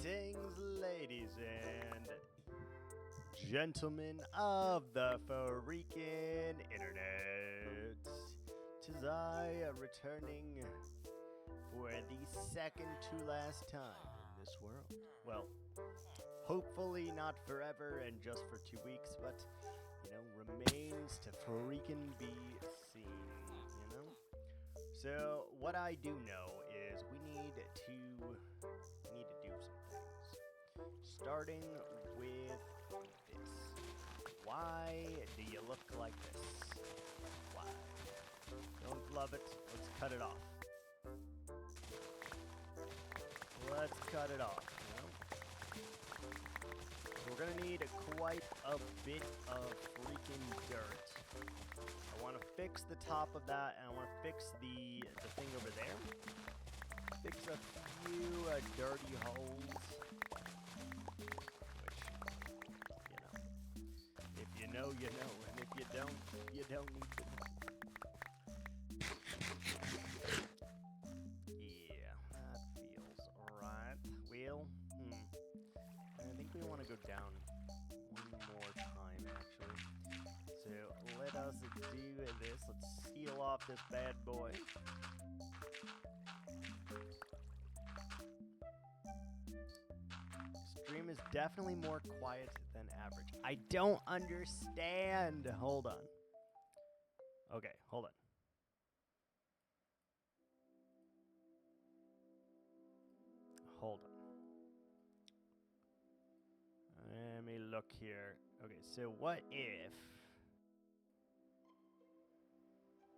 Greetings, ladies and gentlemen of the freaking internet. 'Tis I returning for the second to last time in this world. Well, hopefully not forever and just for 2 weeks, but, remains to freaking be seen, So, what I do know is we need to do some things. Starting with this. Why do you look like this? Why? Don't love it. Let's cut it off. Let's cut it off, We're gonna need quite a bit of freaking dirt. I want to fix the top of that, and I want to fix the thing over there. Fix a few dirty holes. Which, if you know, you know, and if you don't need to know. Yeah, that feels alright. Well, I think we want to go down one more time, actually. So let us do this. Let's seal off this bad boy. Stream is definitely more quiet than average. I don't understand. Hold on. Okay, hold on. Hold on. Let me look here. Okay, so what if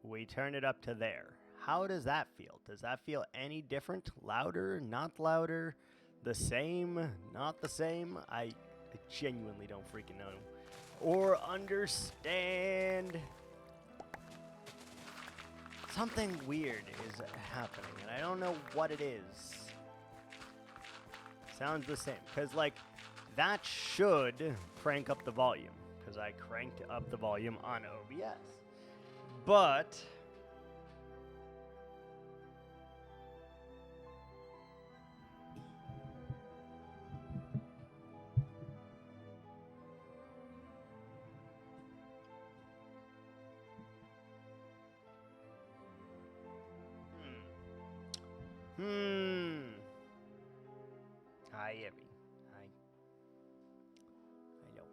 we turn it up to there? How does that feel? Does that feel any different? Louder? Not louder? The same? Not the same? I genuinely don't freaking know or understand. Something weird is happening, and I don't know what it is. Sounds the same, because, that should crank up the volume, because I cranked up the volume on OBS. But Hi, Evie. Hi. I know.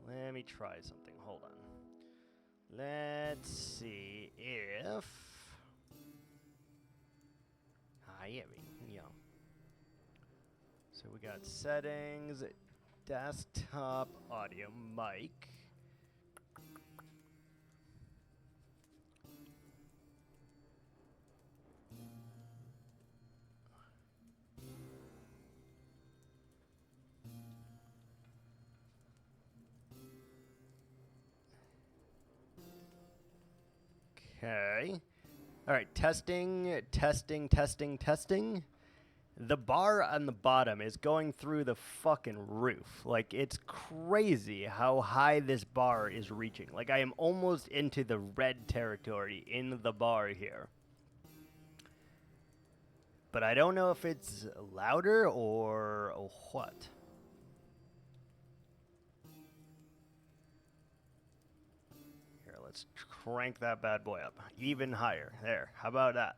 Let me try something. Hold on. Let's see if... Hi, Evie. Yeah. So we got settings, desktop, audio, mic. Okay. All right, testing. The bar on the bottom is going through the fucking roof. It's crazy how high this bar is reaching. I am almost into the red territory in the bar here. But I don't know if it's louder or what. Here, let's crank that bad boy up even higher. There, how about that?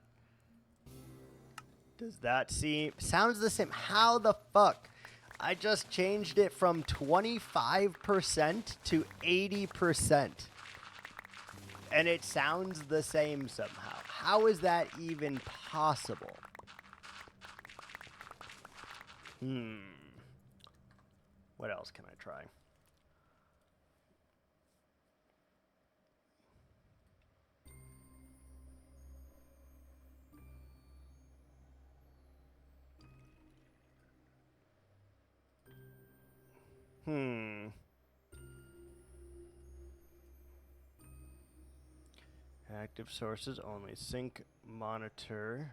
Does that seem... Sounds the same. How the fuck? I just changed it from 25% to 80%. And it sounds the same somehow. How is that even possible? What else can I try? Active sources only. Sync monitor.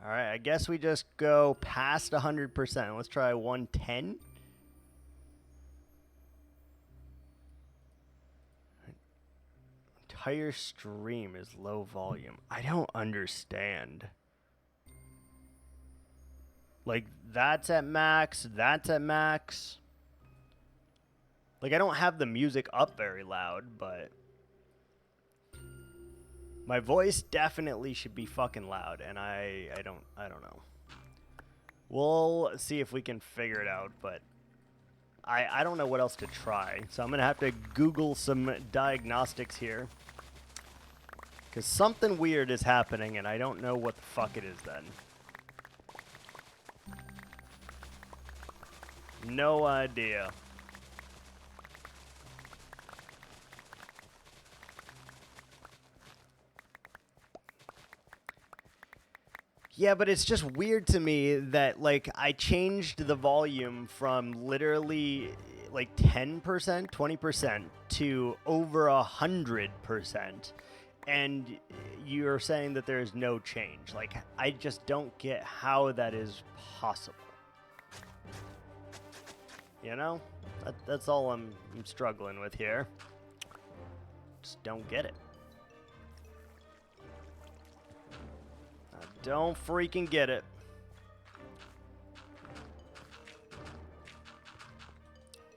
Alright, I guess we just go past 100%. Let's try 110. entire stream is low volume. I don't understand. Like, that's at max, that's at max. Like, I don't have the music up very loud, but my voice definitely should be fucking loud, and I don't know. We'll see if we can figure it out, but I don't know what else to try. So I'm going to have to Google some diagnostics here. Because something weird is happening, and I don't know what the fuck it is then. No idea. Yeah, but it's just weird to me that, like, I changed the volume from literally, like, 10%, 20% to over 100%, and you're saying that there's no change. Like, I just don't get how that is possible. You know? That's all I'm struggling with here. Just don't get it. Don't freaking get it.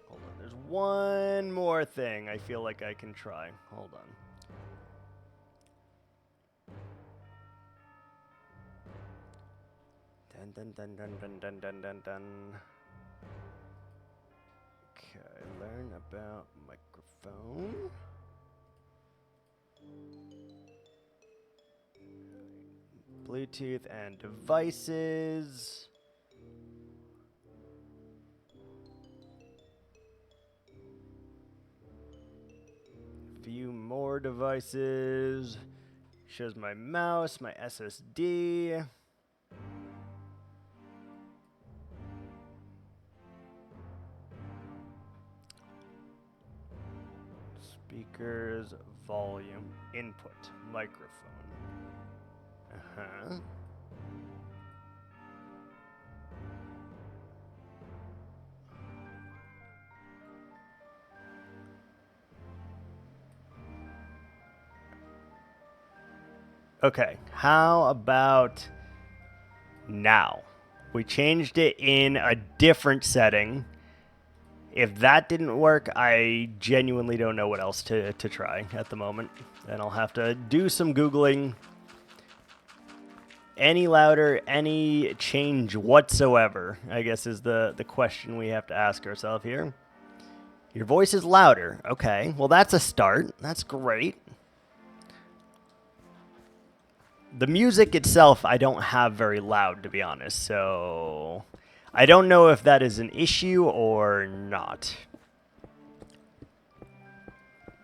Hold on, there's one more thing I feel like I can try. Hold on. Dun dun dun dun dun dun dun dun dun. Okay, learn about microphone. Bluetooth and devices. View more devices. Shows my mouse, my SSD. Speakers, volume, input, microphone. Uh-huh. Okay, how about now? We changed it in a different setting. If that didn't work, I genuinely don't know what else to try at the moment. And I'll have to do some Googling. Any louder, any change whatsoever, I guess is the question we have to ask ourselves here. Your voice is louder. Okay, well, that's a start. That's great. The music itself, I don't have very loud, to be honest, so I don't know if that is an issue or not.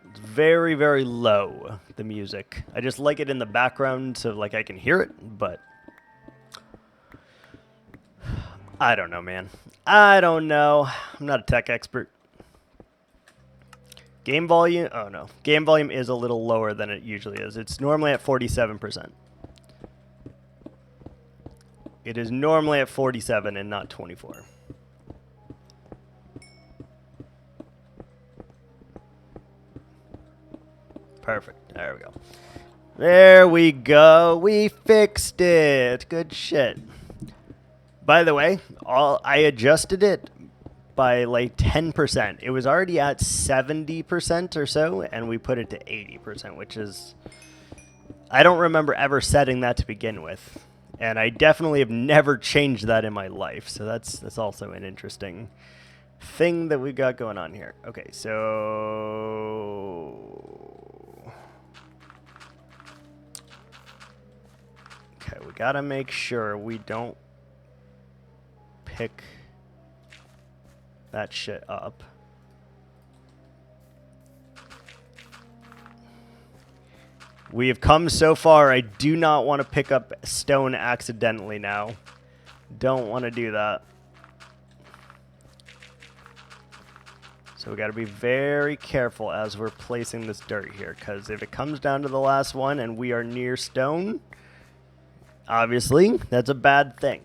It's very, very low, the music. I just like it in the background so, like, I can hear it, but I don't know, man. I don't know. I'm not a tech expert. Game volume, oh no. Game volume is a little lower than it usually is. It's normally at 47%. It is normally at 47 and not 24. Perfect. There we go. There we go. We fixed it. Good shit. By the way, I adjusted it by like 10%. It was already at 70% or so, and we put it to 80%, which is... I don't remember ever setting that to begin with. And I definitely have never changed that in my life. So that's also an interesting thing that we've got going on here. Okay, so... Okay, we gotta make sure we don't pick that shit up. We have come so far. I do not want to pick up stone accidentally now. Don't want to do that. So we got to be very careful as we're placing this dirt here, because if it comes down to the last one and we are near stone, obviously that's a bad thing.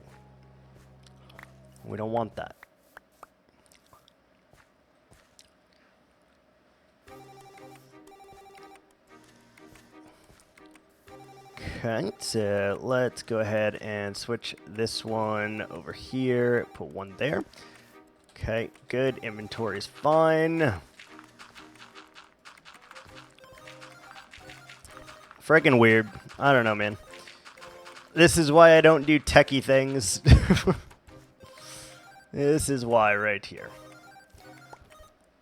We don't want that. Okay, so let's go ahead and switch this one over here. Put one there. Okay, good. Inventory is fine. Freaking weird. I don't know, man. This is why I don't do techie things. This is why right here.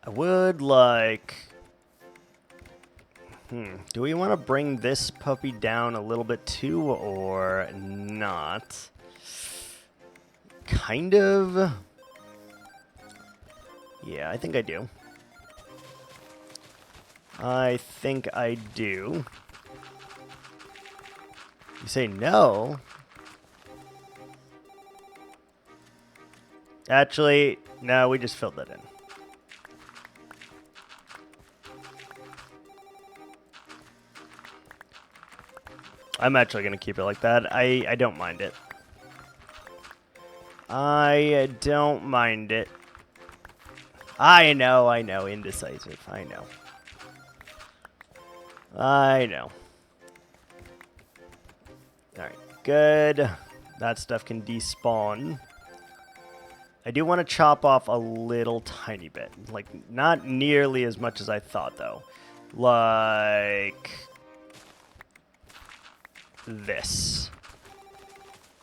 I would like... Do we want to bring this puppy down a little bit too, or not? Kind of. Yeah, I think I do. I think I do. You say no? Actually, no, we just filled that in. I'm actually going to keep it like that. I don't mind it. I don't mind it. I know, indecisive. I know. Alright, good. That stuff can despawn. I do want to chop off a little tiny bit. Like, not nearly as much as I thought, though. Like... this.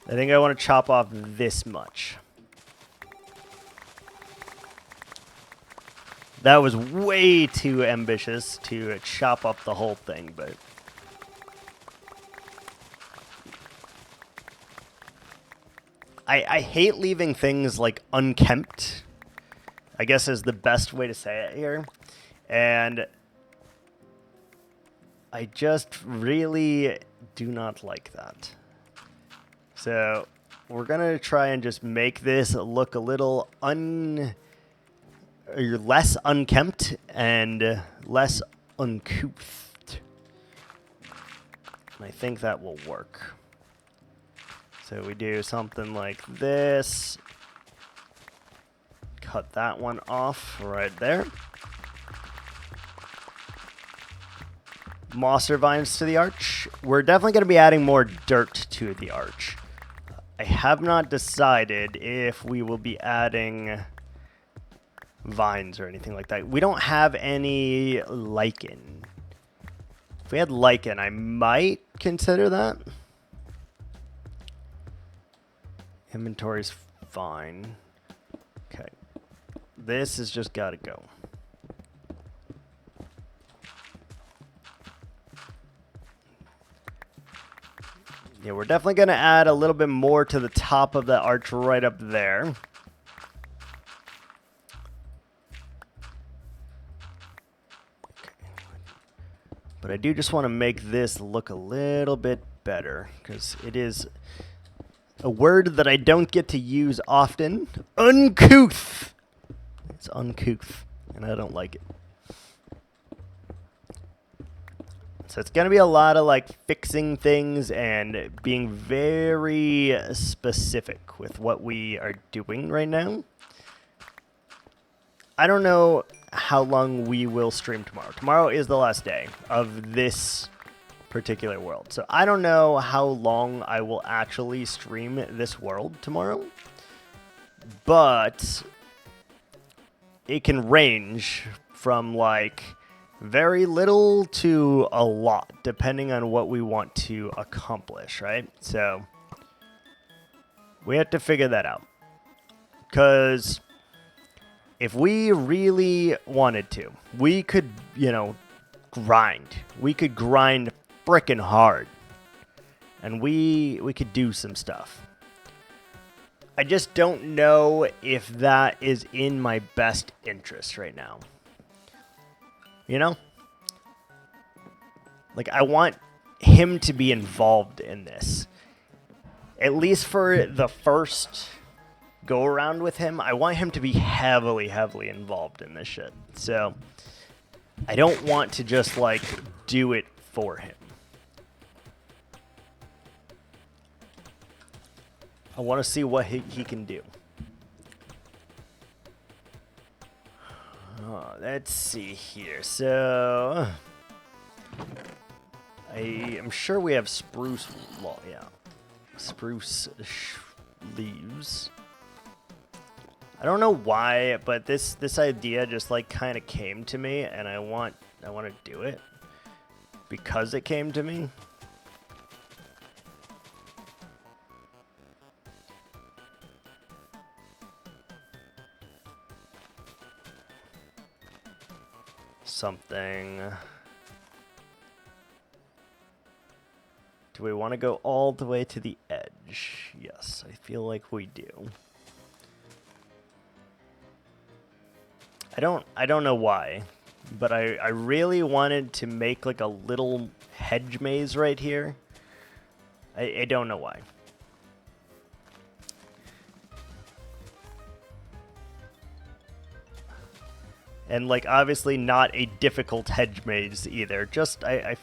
I think I want to chop off this much. That was way too ambitious to chop up the whole thing, but... I hate leaving things, like, unkempt, I guess is the best way to say it here. And I just really do not like that. So we're going to try and just make this look a little less unkempt and less uncouth. And I think that will work. So we do something like this. Cut that one off right there. Mosser vines to the arch. We're definitely going to be adding more dirt to the arch. I have not decided if we will be adding vines or anything like that. We don't have any lichen. If we had lichen, I might consider that. Inventory's fine. Okay. This has just got to go. Yeah, we're definitely going to add a little bit more to the top of the arch right up there. But I do just want to make this look a little bit better, because it is a word that I don't get to use often. Uncouth! It's uncouth, and I don't like it. So it's going to be a lot of, like, fixing things and being very specific with what we are doing right now. I don't know how long we will stream tomorrow. Tomorrow is the last day of this particular world. So I don't know how long I will actually stream this world tomorrow. But it can range from, like, very little to a lot, depending on what we want to accomplish, right? So we have to figure that out. Because if we really wanted to, we could, grind. We could grind frickin' hard. And we could do some stuff. I just don't know if that is in my best interest right now. You know? Like, I want him to be involved in this. At least for the first go around with him, I want him to be heavily, heavily involved in this shit. So, I don't want to just, like, do it for him. I want to see what he can do. Let's see here. So, I am sure we have spruce, yeah, spruce leaves. I don't know why, but this idea just like kind of came to me, and I want to do it because it came to me. Something. Do we want to go all the way to the edge? Yes, I feel like we do. I don't know why, but I really wanted to make like a little hedge maze right here. I don't know why. And like obviously not a difficult hedge maze either. Just I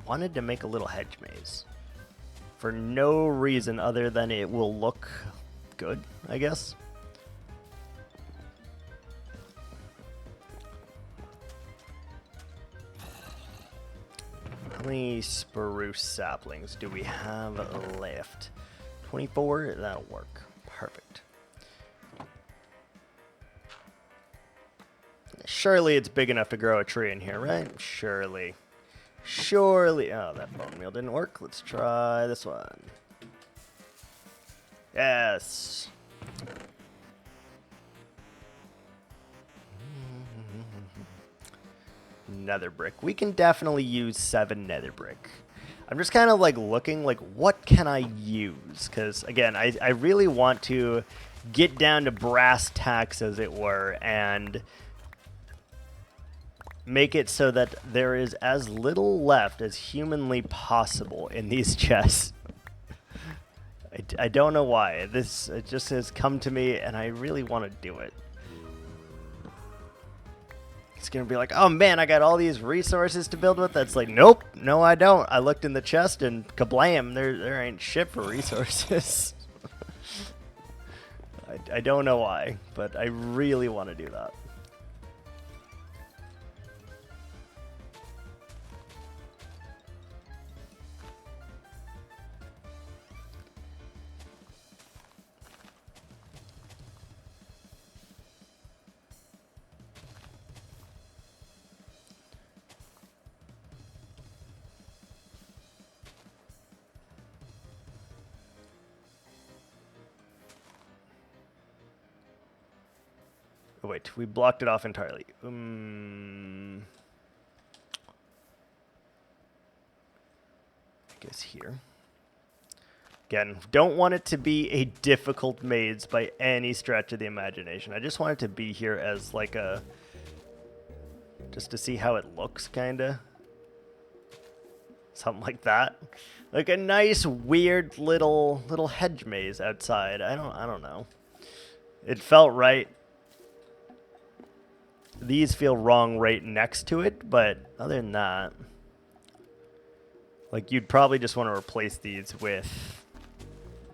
wanted to make a little hedge maze for no reason other than it will look good, I guess. How many spruce saplings do we have left? 24? That'll work. Perfect. Surely it's big enough to grow a tree in here, right? Surely. Surely. Oh, that bone meal didn't work. Let's try this one. Yes. Nether brick. We can definitely use 7 nether brick. I'm just kind of like looking like what can I use? Because again, I really want to get down to brass tacks, as it were, and make it so that there is as little left as humanly possible in these chests. I don't know why. It just has come to me, and I really want to do it. It's going to be like, oh man, I got all these resources to build with. That's like, nope, no I don't. I looked in the chest and kablam, there ain't shit for resources. I don't know why, but I really want to do that. Oh, wait, we blocked it off entirely. I guess here. Again, don't want it to be a difficult maze by any stretch of the imagination. I just want it to be here as like a... just to see how it looks, kinda. Something like that. Like a nice, weird little hedge maze outside. I don't know. It felt right. These feel wrong right next to it, but other than that, like you'd probably just want to replace these with,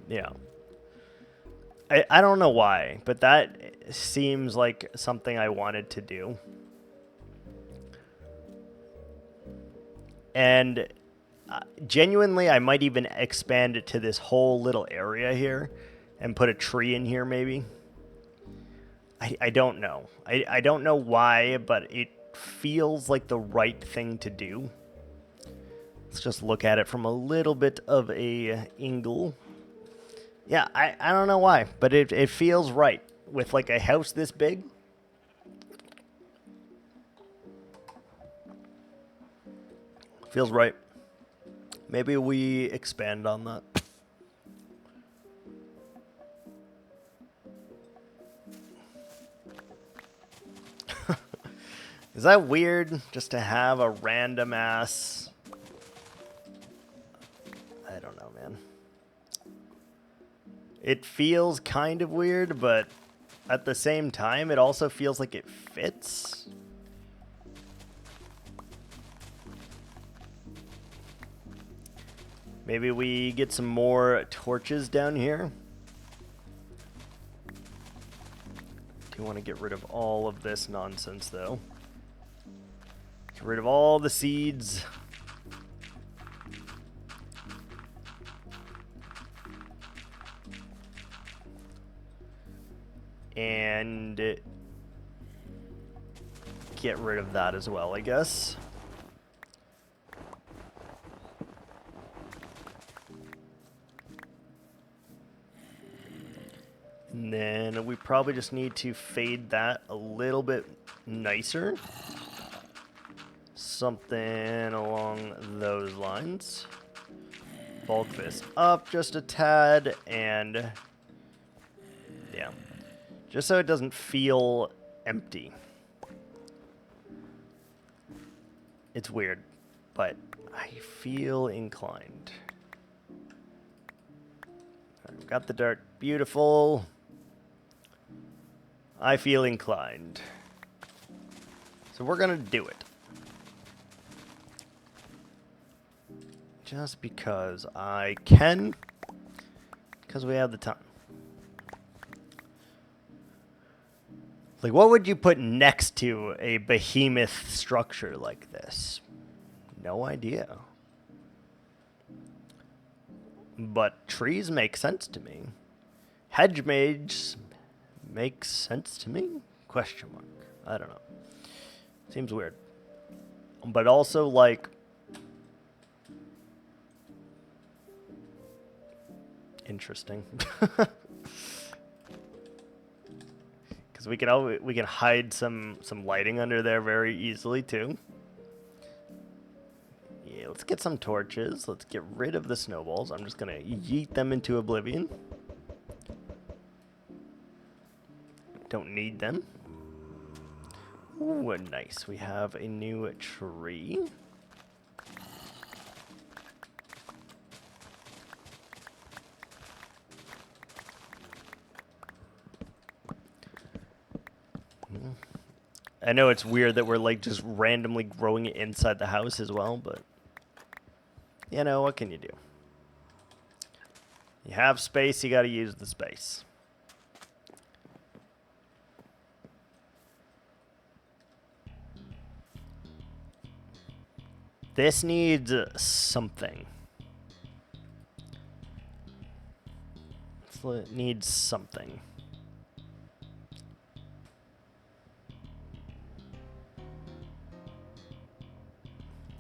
you know, I don't know why, but that seems like something I wanted to do. And genuinely, I might even expand it to this whole little area here and put a tree in here maybe. I don't know. I don't know why, but it feels like the right thing to do. Let's just look at it from a little bit of a angle. Yeah, I don't know why, but it feels right. With like a house this big. Feels right. Maybe we expand on that. Is that weird, just to have a random ass... I don't know, man. It feels kind of weird, but at the same time, it also feels like it fits. Maybe we get some more torches down here. Do want to get rid of all of this nonsense, though. Get rid of all the seeds. and get rid of that as well, I guess. And then we probably just need to fade that a little bit nicer. Something along those lines. Bulk this up just a tad, and yeah, just so it doesn't feel empty. It's weird, but I feel inclined. I've got the dirt. Beautiful. I feel inclined. So we're gonna do it. Just because I can. Because we have the time. Like, what would you put next to a behemoth structure like this? No idea. But trees make sense to me. Hedge mages makes sense to me? Question mark. I don't know. Seems weird. But also, like, interesting. Because we can hide some lighting under there very easily too. Yeah, let's get some torches. Let's get rid of the snowballs. I'm just gonna yeet them into oblivion. Don't need them. Ooh, nice. We have a new tree. I know it's weird that we're like just randomly growing it inside the house as well, but you know, what can you do? You have space, you gotta use the space. This needs something. It needs something.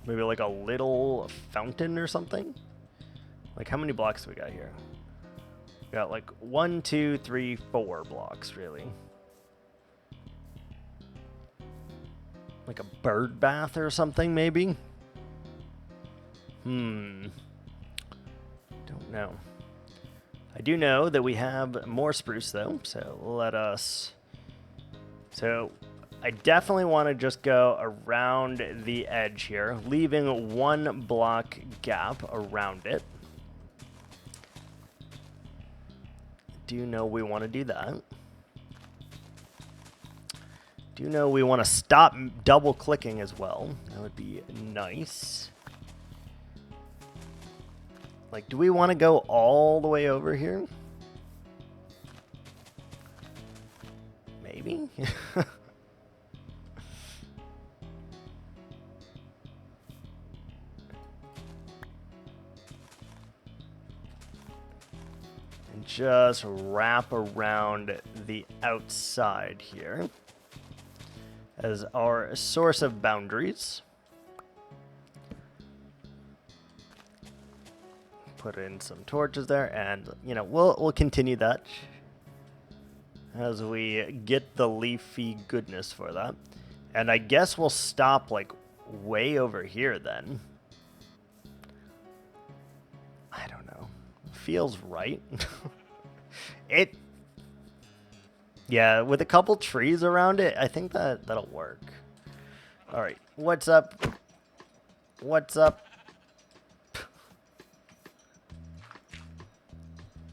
Maybe like a little fountain or something? Like, how many blocks do we got here? We got like 1, 2, 3, 4 blocks, really. Like a bird bath or something, maybe? Don't know. I do know that we have more spruce, though, so let us... So... I definitely want to just go around the edge here, leaving 1 block gap around it. Do know we want to do that. Do know we want to stop double clicking as well. That would be nice. Like, do we want to go all the way over here? Maybe. Just wrap around the outside here as our source of boundaries. Put in some torches there, and you know, we'll continue that as we get the leafy goodness for that. And I guess we'll stop like way over here then. I don't know. Feels right. Yeah, with a couple trees around it, I think that'll work. All right, what's up? What's up?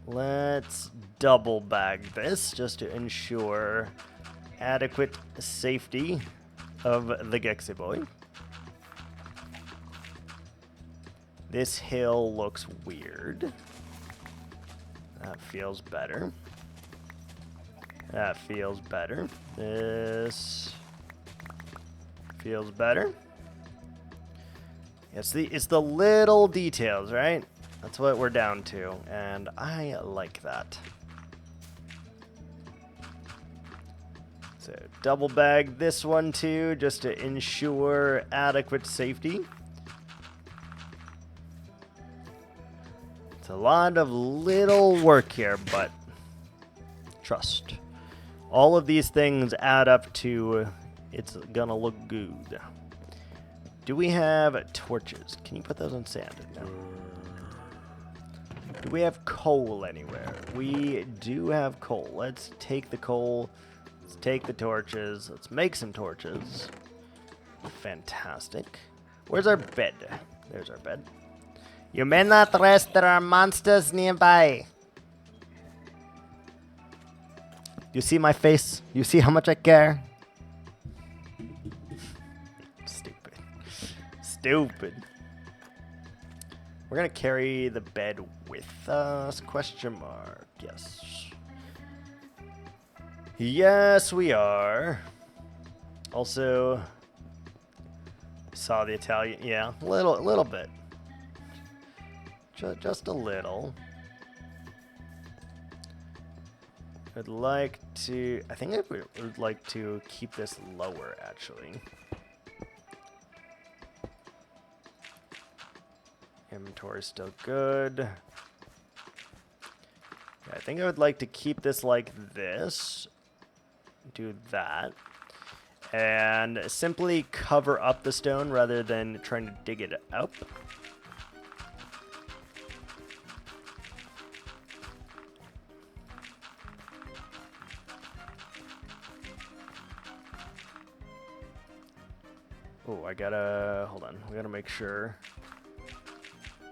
Let's double bag this just to ensure adequate safety of the Gexy boy. This hill looks weird. That feels better. That feels better. This feels better. It's the little details, right? That's what we're down to, and I like that. So double bag this one too, just to ensure adequate safety. It's a lot of little work here, but trust. All of these things add up to it's gonna look good. Do we have torches? Can you put those on sand? No. Do we have coal anywhere? We do have coal. Let's take the coal. Let's take the torches. Let's make some torches. Fantastic. Where's our bed? There's our bed. You may not rest. There are monsters nearby. You see my face? You see how much I care? Stupid. Stupid. We're gonna carry the bed with us? Question mark. Yes. Yes, we are. Also, saw the Italian. Yeah, a little bit. Just a little. I'd like to. I think I would like to keep this lower, actually. Inventory is still good. Yeah, I think I would like to keep this like this. Do that. And simply cover up the stone rather than trying to dig it up. Oh, I gotta, hold on, we gotta make sure.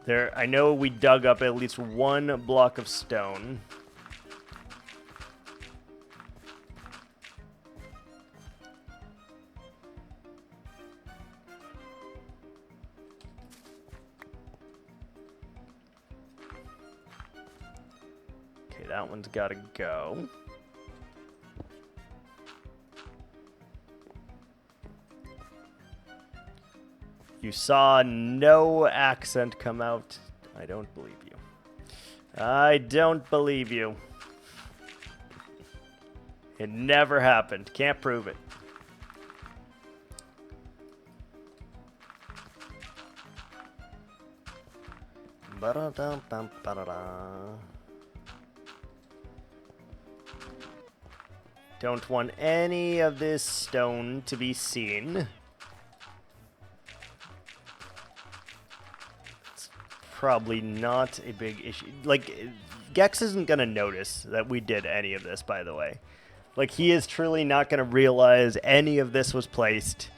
There, I know we dug up at least one block of stone. Okay, that one's gotta go. You saw no accent come out. I don't believe you. I don't believe you. It never happened. Can't prove it. Don't want any of this stone to be seen. Probably not a big issue. Like, Gex isn't gonna notice that we did any of this, by the way. Like, he is truly not gonna realize any of this was placed,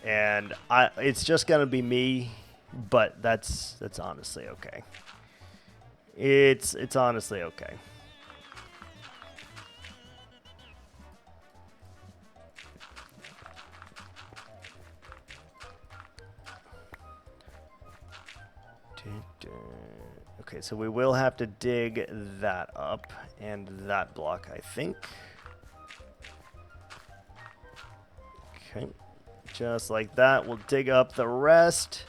and it's just gonna be me. But that's honestly okay. It's honestly okay. Okay, so we will have to dig that up and that block, I think. Okay, just like that. We'll dig up the rest.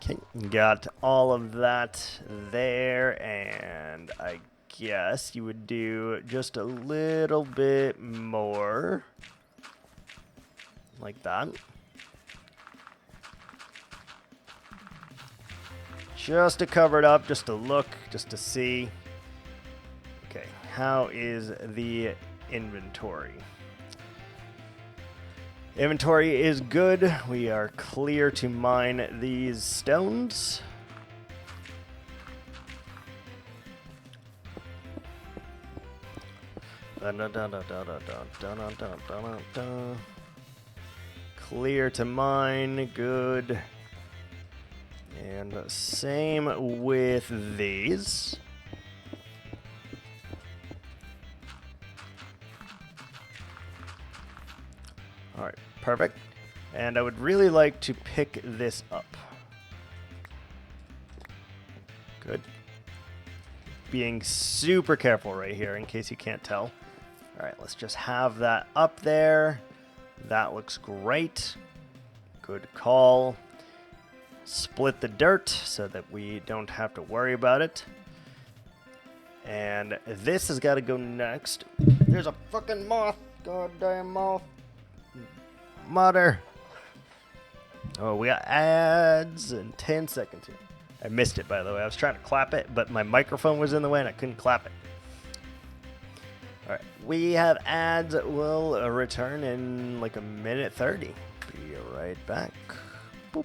Okay, got all of that there, and I guess you would do just a little bit more like that. Just to cover it up, just to look, just to see. Okay, how is the inventory? Inventory is good. We are clear to mine these stones. Clear to mine, good. And same with these. All right, perfect. And I would really like to pick this up. Good. Being super careful right here in case you can't tell. All right, let's just have that up there. That looks great. Good call. Split the dirt so that we don't have to worry about it. And this has got to go next. There's a fucking moth. Goddamn moth. Mother. Oh, we got ads in 10 seconds here. I missed it, by the way. I was trying to clap it, but my microphone was in the way and I couldn't clap it. All right. We have ads that will return in like a minute 30. Be right back. Boop.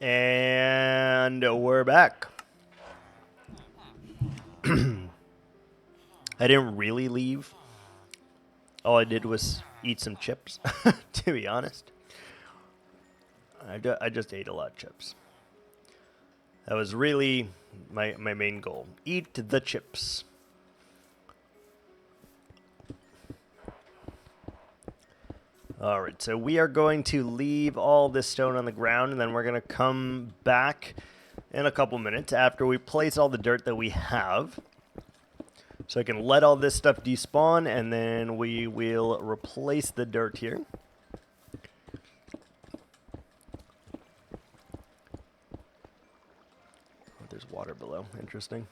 And we're back. I didn't really leave. All I did was eat some chips, to be honest. I just ate a lot of chips. That was really my main goal. Eat the chips. Alright, so we are going to leave all this stone on the ground, and then we're going to come back in a couple minutes after we place all the dirt that we have. So I can let all this stuff despawn, and then we will replace the dirt here. Oh, there's water below. Interesting.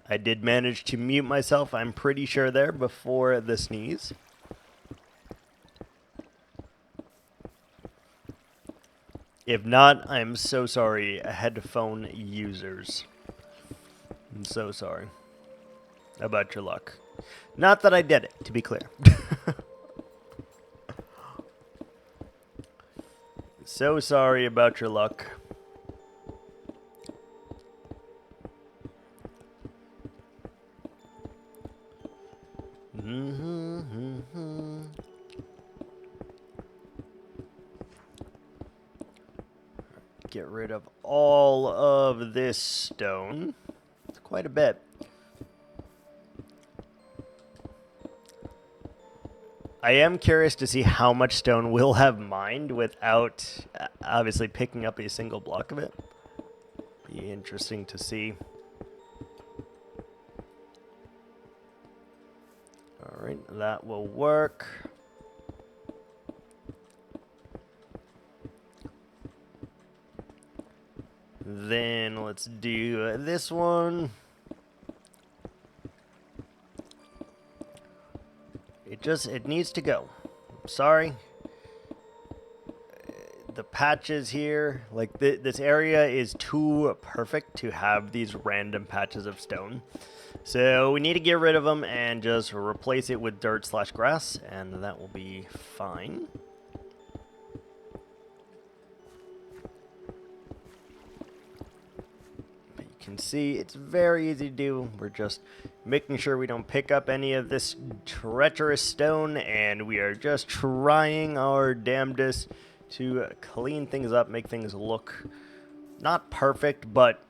I did manage to mute myself, I'm pretty sure, there before the sneeze. If not, I'm so sorry, headphone users. I'm so sorry about your luck. Not that I did it, to be clear. So sorry about your luck. Get rid of all of this stone. It's quite a bit. I am curious to see how much stone we'll have mined without obviously picking up a single block of it. Be interesting to see. Alright, that will work. Then let's do this one. It needs to go. Sorry. The patches here, like this area is too perfect to have these random patches of stone. So we need to get rid of them and just replace it with dirt/grass, and that will be fine. But you can see it's very easy to do. We're just making sure we don't pick up any of this treacherous stone, and we are just trying our damnedest to clean things up, make things look not perfect, but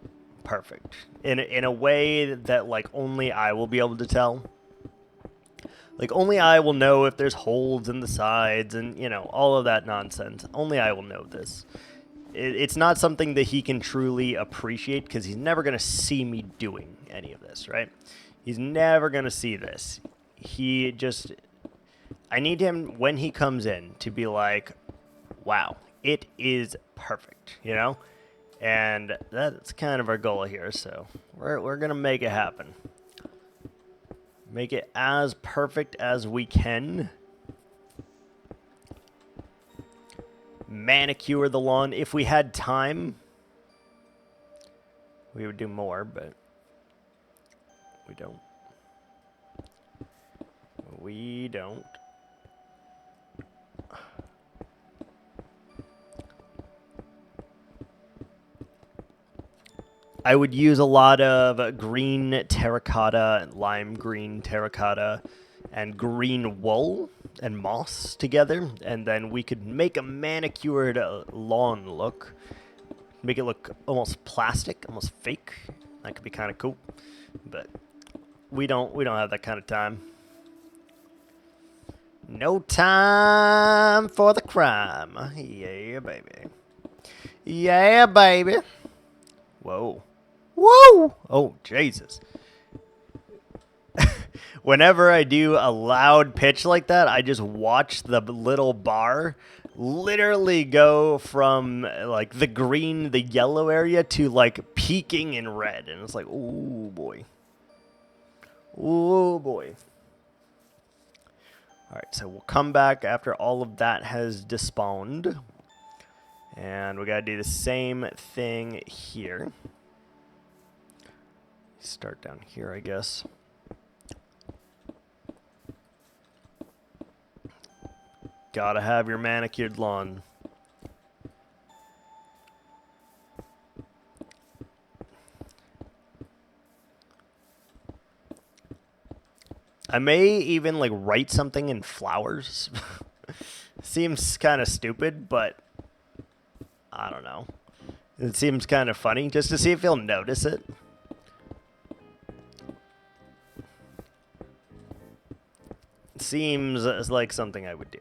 perfect in a way that like only I will be able to tell. Like only I will know if there's holes in the sides and, you know, all of that nonsense. Only I will know this. It's not something that he can truly appreciate because he's never going to see me doing any of this, right? He's never going to see this. I need him when he comes in to be like, wow, it is perfect, you know? And that's kind of our goal here, so we're going to make it happen. Make it as perfect as we can. Manicure the lawn. If we had time, we would do more, but we don't. We don't. I would use a lot of green terracotta, lime green terracotta, and green wool and moss together, and then we could make a manicured lawn look. Make it look almost plastic, almost fake. That could be kind of cool, but we don't have that kind of time. No time for the crime. Yeah, baby. Yeah, baby. Whoa. Whoa! Oh, Jesus. Whenever I do a loud pitch like that, I just watch the little bar literally go from like the green, the yellow area to like peaking in red. And it's like, oh boy. Oh boy. Alright, so we'll come back after all of that has despawned. And we gotta do the same thing here. Start down here, I guess. Gotta have your manicured lawn. I may even like write something in flowers. Seems kind of stupid, but I don't know. It seems kind of funny just to see if he'll notice it. Seems like something I would do.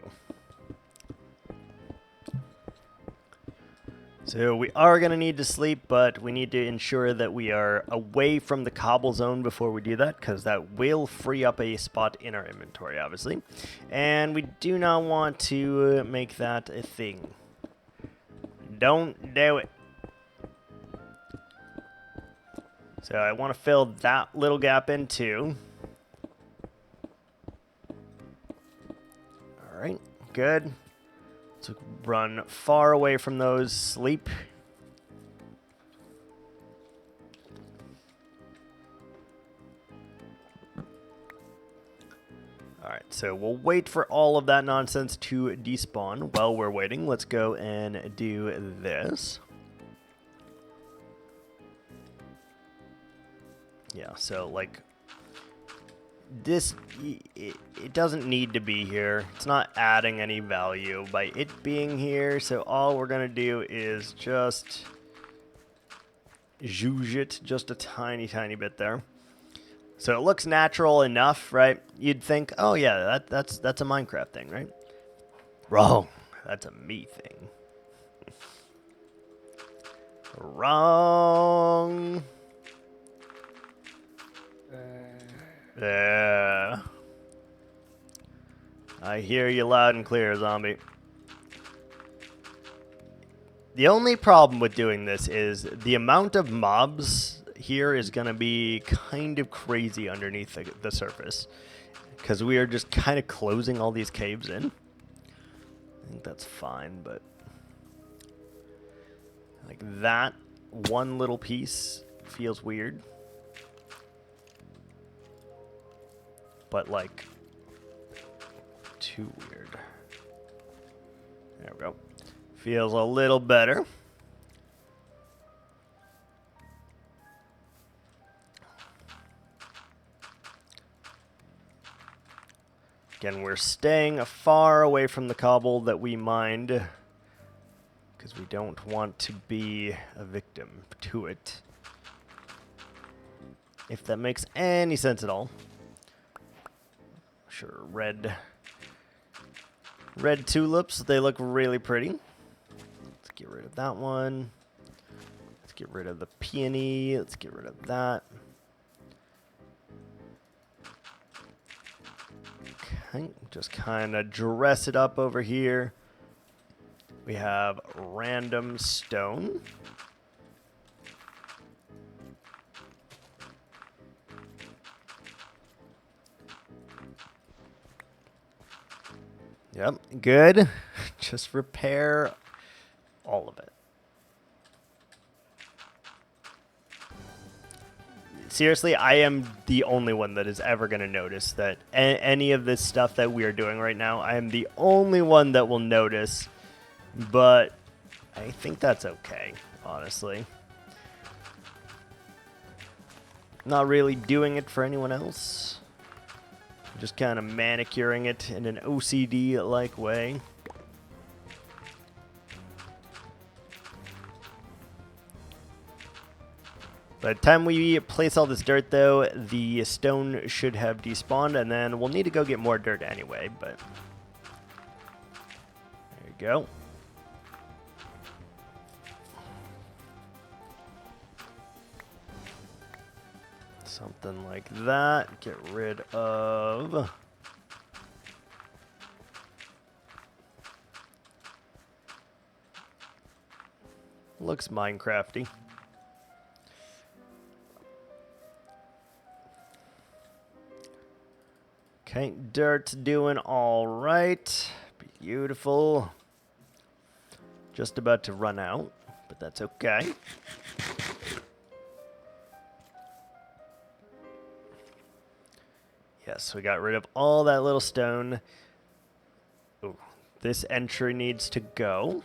So we are going to need to sleep, but we need to ensure that we are away from the cobble zone before we do that, because that will free up a spot in our inventory, obviously. And we do not want to make that a thing. Don't do it. So I want to fill that little gap in too. Alright, good. So run far away from those. Sleep. Alright, so we'll wait for all of that nonsense to despawn. While we're waiting, let's go and do this. Yeah, so like this, it doesn't need to be here. It's not adding any value by it being here. So all we're going to do is just zhuzh it just a tiny, tiny bit there. So it looks natural enough, right? You'd think, oh yeah, that's a Minecraft thing, right? Wrong. That's a me thing. Wrong. Yeah. I hear you loud and clear, zombie. The only problem with doing this is the amount of mobs here is going to be kind of crazy underneath the surface. Because we are just kind of closing all these caves in. I think that's fine, but... like that one little piece feels weird. But like... too weird. There we go. Feels a little better. Again, we're staying far away from the cobble that we mined because we don't want to be a victim to it. If that makes any sense at all. Sure, red tulips, they look really pretty. Let's get rid of that one. Let's get rid of the peony. Let's get rid of that. Okay, just kind of dress it up over here. We have random stone. Yep, good. Just repair all of it. Seriously, I am the only one that is ever going to notice that any of this stuff that we are doing right now, I am the only one that will notice, but I think that's okay, honestly. Not really doing it for anyone else. Just kind of manicuring it in an OCD-like way. By the time we place all this dirt, though, the stone should have despawned, and then we'll need to go get more dirt anyway, but... there you go. Something like that. Get rid of... looks Minecrafty. Okay, dirt's doing all right. Beautiful. Just about to run out, but that's okay. Yes, we got rid of all that little stone. Ooh, this entry needs to go.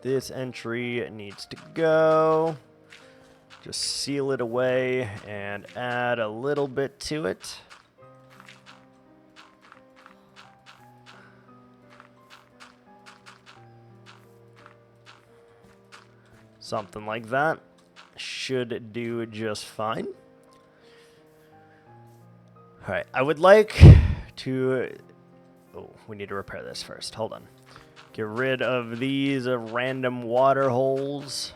This entry needs to go. Just seal it away and add a little bit to it. Something like that should do just fine. All right, I would like to... oh, we need to repair this first. Hold on. Get rid of these random water holes.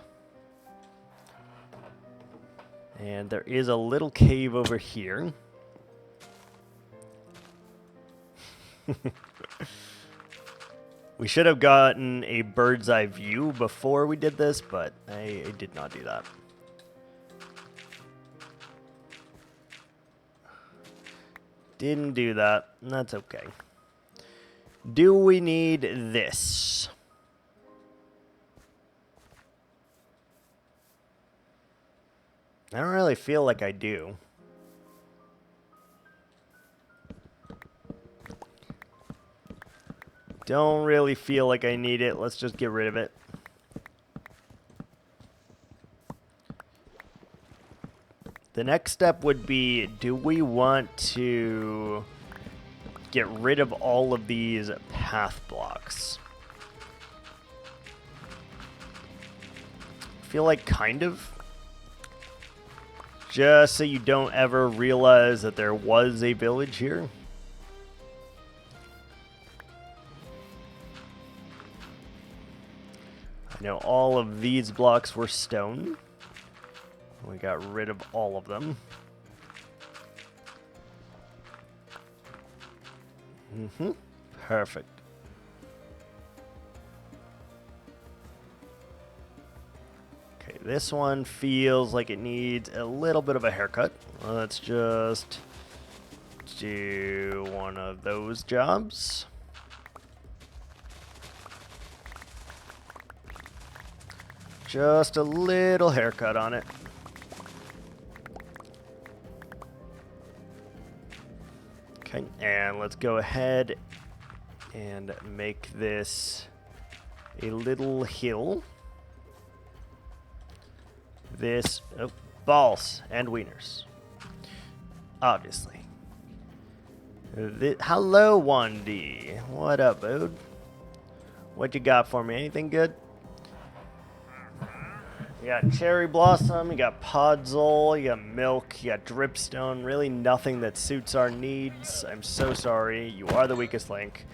And there is a little cave over here. We should have gotten a bird's eye view before we did this, but I did not do that. Didn't do that. That's okay. Do we need this? I don't really feel like I do. Don't really feel like I need it. Let's just get rid of it. The next step would be, do we want to get rid of all of these path blocks? I feel like kind of. Just so you don't ever realize that there was a village here. I know all of these blocks were stone. We got rid of all of them. Perfect. Okay, this one feels like it needs a little bit of a haircut. Let's just do one of those jobs. Just a little haircut on it. Okay, and let's go ahead and make this a little hill. This, balls and wieners, obviously. Hello, 1D. What up, dude? What you got for me? Anything good? You got cherry blossom, you got podzol, you got milk, you got dripstone. Really nothing that suits our needs. I'm so sorry. You are the weakest link.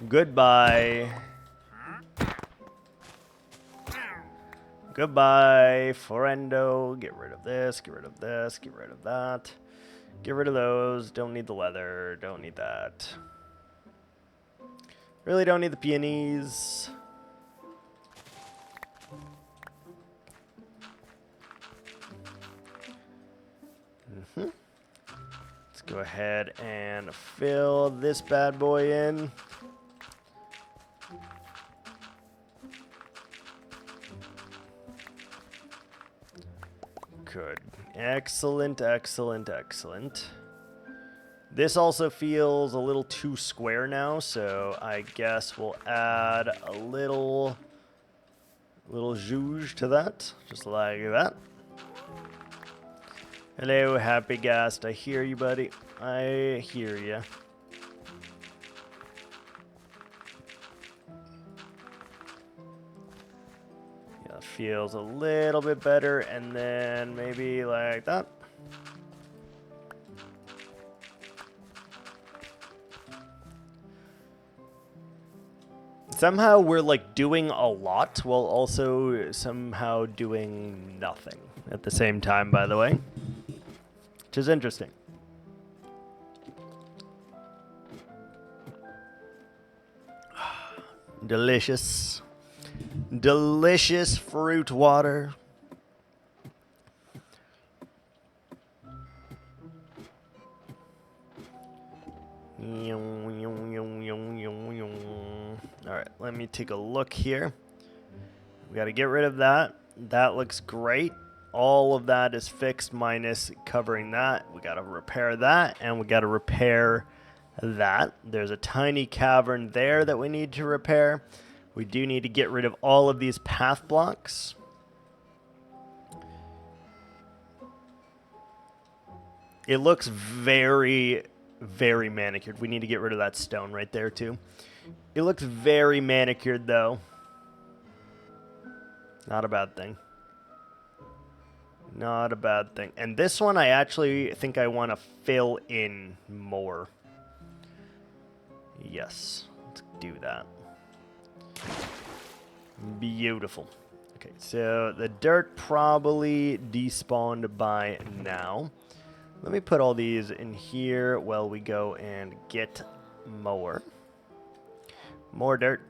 Goodbye. Goodbye, Forendo. Get rid of this, get rid of this, get rid of that. Get rid of those. Don't need the leather. Don't need that. Really don't need the peonies. Let's go ahead and fill this bad boy in. Good. Excellent, excellent, excellent. This also feels a little too square now, so I guess we'll add a little zhuzh to that, just like that. Hello, happy guest. I hear you, buddy. I hear you. Yeah, feels a little bit better, and then maybe like that. Somehow we're like doing a lot while also somehow doing nothing at the same time, by the way. Which is interesting. Delicious. Delicious fruit water. Alright, let me take a look here. We got to get rid of that. That looks great. All of that is fixed minus covering that. We got to repair that, and we got to repair that. There's a tiny cavern there that we need to repair. We do need to get rid of all of these path blocks. It looks very, very manicured. We need to get rid of that stone right there too. It looks very manicured though. Not a bad thing. Not a bad thing. And this one I actually think I want to fill in more. Yes, let's do that. Beautiful. Okay, so the dirt probably despawned by now. Let me put all these in here while we go and get more. More dirt.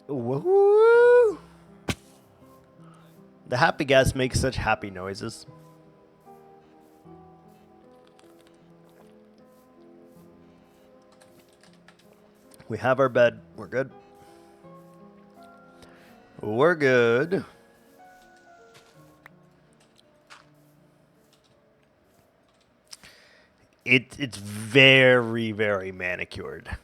Woohoo! The happy gas makes such happy noises. We have our bed. We're good. We're good. It's very, very manicured.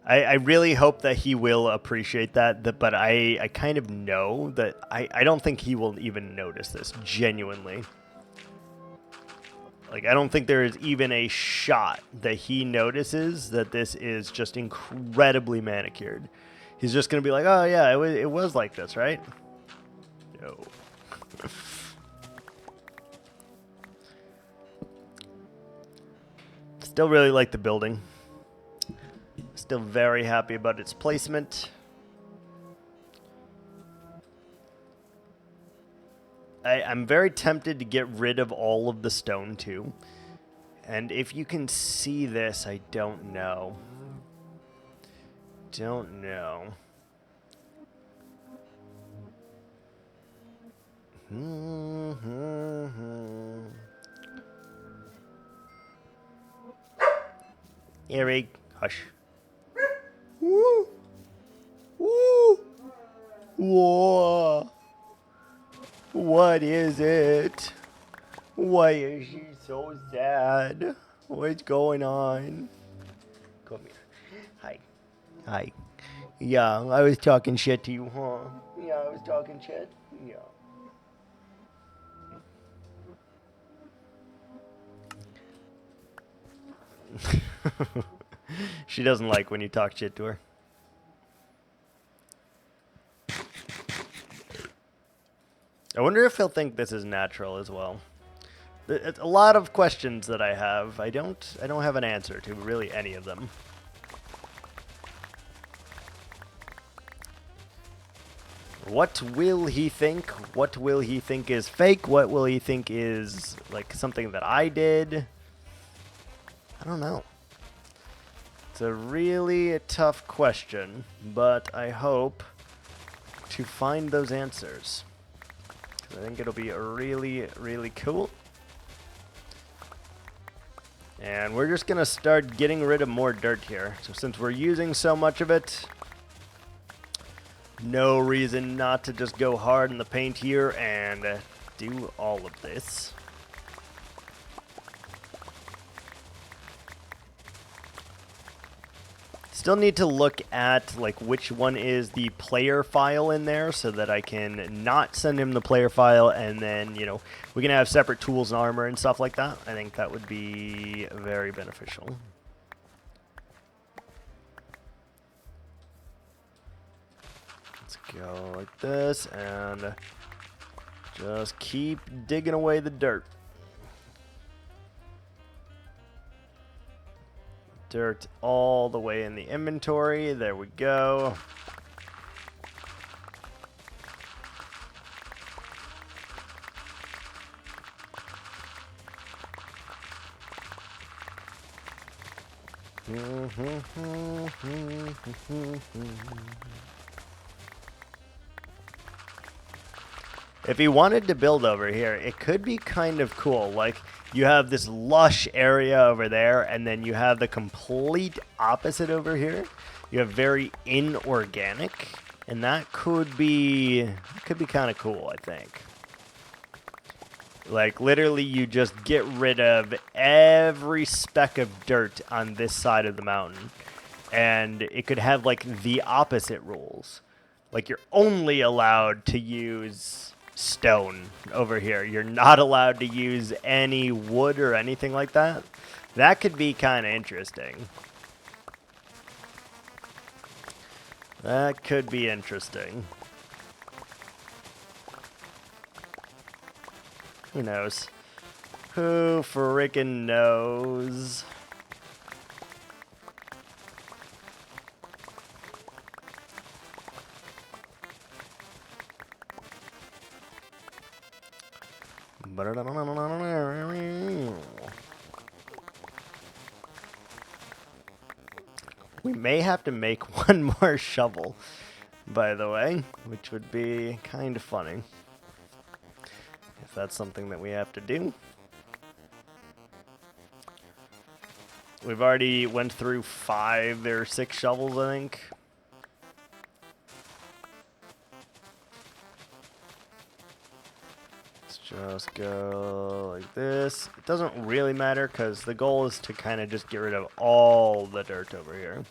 I really hope that he will appreciate that, but I kind of know that I don't think he will even notice this, genuinely. Like, I don't think there is even a shot that he notices that this is just incredibly manicured. He's just going to be like, oh, yeah, it was like this, right? No. Still really like the building. Still very happy about its placement. I'm very tempted to get rid of all of the stone too. And if you can see this, I don't know. Don't know. Eric, hush. Woo! Woo! Whoa! What is it? Why is she so sad? What's going on? Come here. Hi. Hi. Yeah, I was talking shit to you, huh? Yeah, I was talking shit. Yeah. She doesn't like when you talk shit to her. I wonder if he'll think this is natural as well. It's a lot of questions that I have. I don't have an answer to really any of them. What will he think? What will he think is fake? What will he think is like something that I did? I don't know. It's a really tough question, but I hope to find those answers. I think it'll be really, really cool. And we're just going to start getting rid of more dirt here. So since we're using so much of it, no reason not to just go hard in the paint here and do all of this. Still need to look at like which one is the player file in there so that I can not send him the player file, and then, you know, we can have separate tools and armor and stuff like that. I think that would be very beneficial. Let's go like this and just keep digging away the dirt. Dirt all the way in the inventory. There we go. If he wanted to build over here, it could be kind of cool. Like, you have this lush area over there, and then you have the complete opposite over here. You have very inorganic, and that could be kind of cool, I think. Like, literally, you just get rid of every speck of dirt on this side of the mountain, and it could have, like, the opposite rules. Like, you're only allowed to use stone over here. You're not allowed to use any wood or anything like that. That could be kind of interesting. That could be interesting. Who knows? Who frickin' knows? We may have to make one more shovel, by the way, which would be kind of funny if that's something that we have to do. We've already went through 5 or 6 shovels, I think. Just go like this. It doesn't really matter because the goal is to kind of just get rid of all the dirt over here.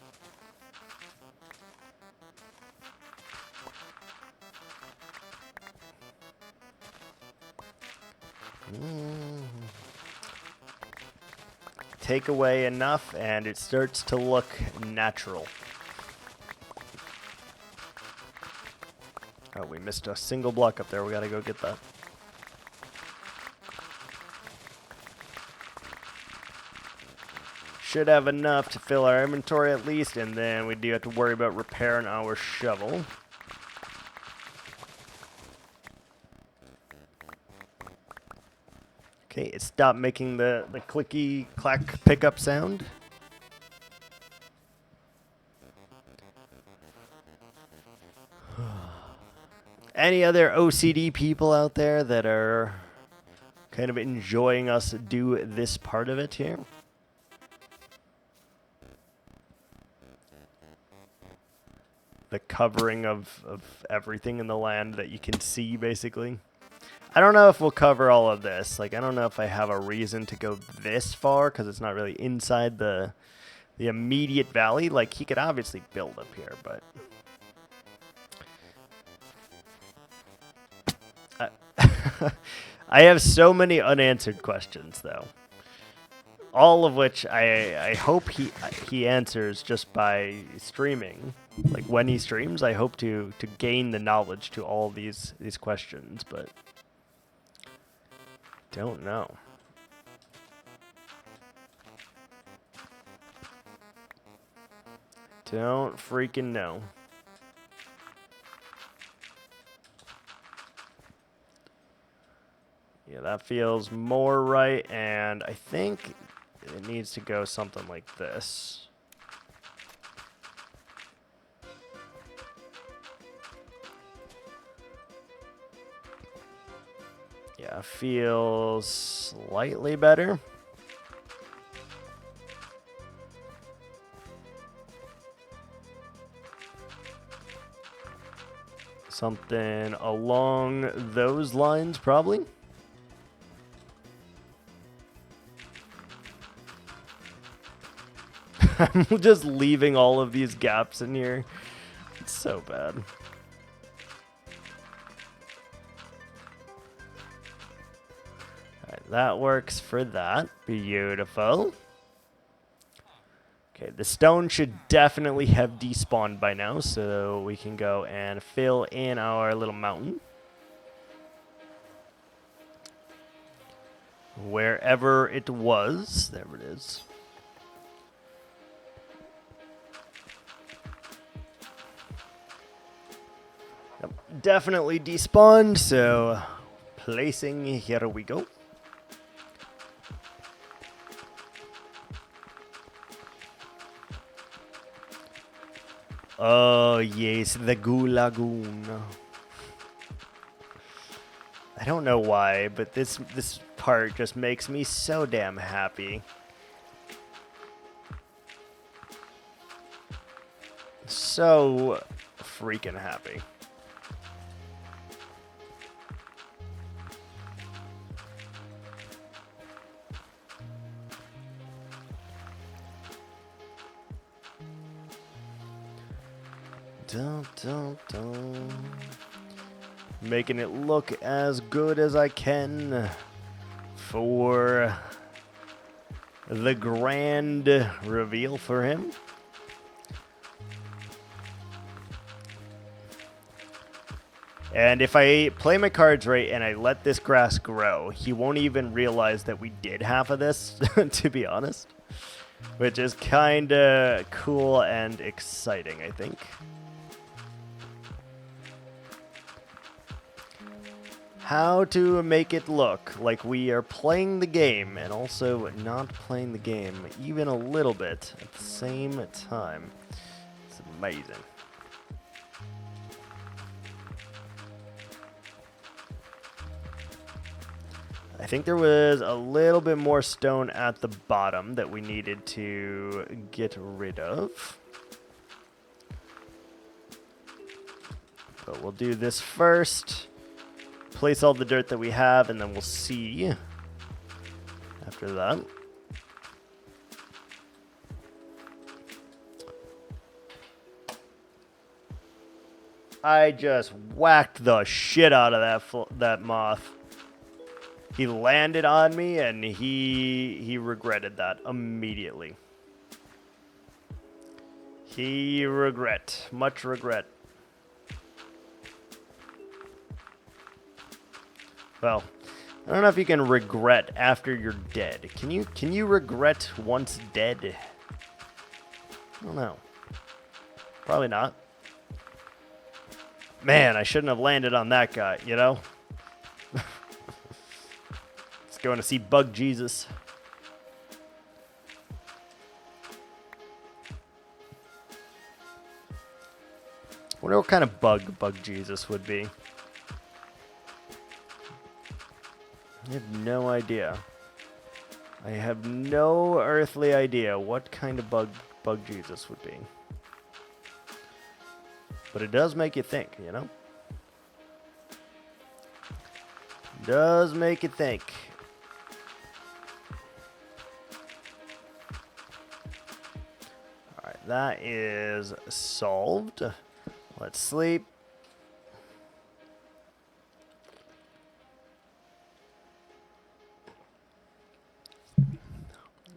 Take away enough and it starts to look natural. Oh, we missed a single block up there. We gotta go get that. Should have enough to fill our inventory at least, and then we do have to worry about repairing our shovel. Okay, it stopped making the clicky clack pickup sound. Any other OCD people out there that are kind of enjoying us do this part of it here? The covering of everything in the land that you can see, basically. I don't know if we'll cover all of this. Like, I don't know if I have a reason to go this far, because it's not really inside the immediate valley. Like, he could obviously build up here, but... I have so many unanswered questions, though. All of which I hope he answers just by streaming. Like, when he streams, I hope to gain the knowledge to all these questions, but don't know. Don't freaking know. Yeah, that feels more right, and I think it needs to go something like this. Yeah, feels slightly better. Something along those lines, probably. I'm just leaving all of these gaps in here. It's so bad. Alright, that works for that. Beautiful. Okay, the stone should definitely have despawned by now, so we can go and fill in our little mountain. Wherever it was. There it is. Yep, definitely despawned, so placing, here we go. Oh yes, the Goo Lagoon. I don't know why, but this part just makes me so damn happy. So freaking happy. Dun, dun, dun. Making it look as good as I can for the grand reveal for him. And if I play my cards right and I let this grass grow, he won't even realize that we did half of this, to be honest. Which is kind of cool and exciting, I think. How to make it look like we are playing the game and also not playing the game even a little bit at the same time. It's amazing. I think there was a little bit more stone at the bottom that we needed to get rid of. But we'll do this first. Place all the dirt that we have, and then we'll see after that. I just whacked the shit out of that moth. He landed on me, and he regretted that immediately. Much regret. Well, I don't know if you can regret after you're dead. Can you regret once dead? I don't know. Probably not. Man, I shouldn't have landed on that guy, you know? Let's go to see Bug Jesus. Wonder what kind of bug Jesus would be. I have no idea. I have no earthly idea what kind of bug Jesus would be. But it does make you think, you know? It does make you think. Alright, that is solved. Let's sleep.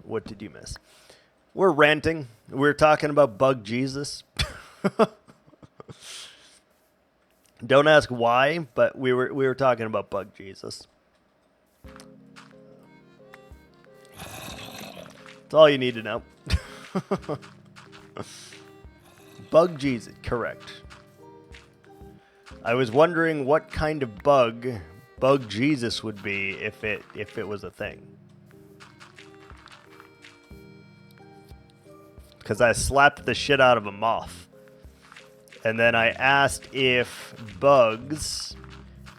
What did you miss? We're ranting. We're talking about Bug Jesus. Don't ask why, but we were talking about Bug Jesus. That's all you need to know. Bug Jesus, correct. I was wondering what kind of bug Jesus would be if it was a thing. Because I slapped the shit out of a moth. And then I asked if bugs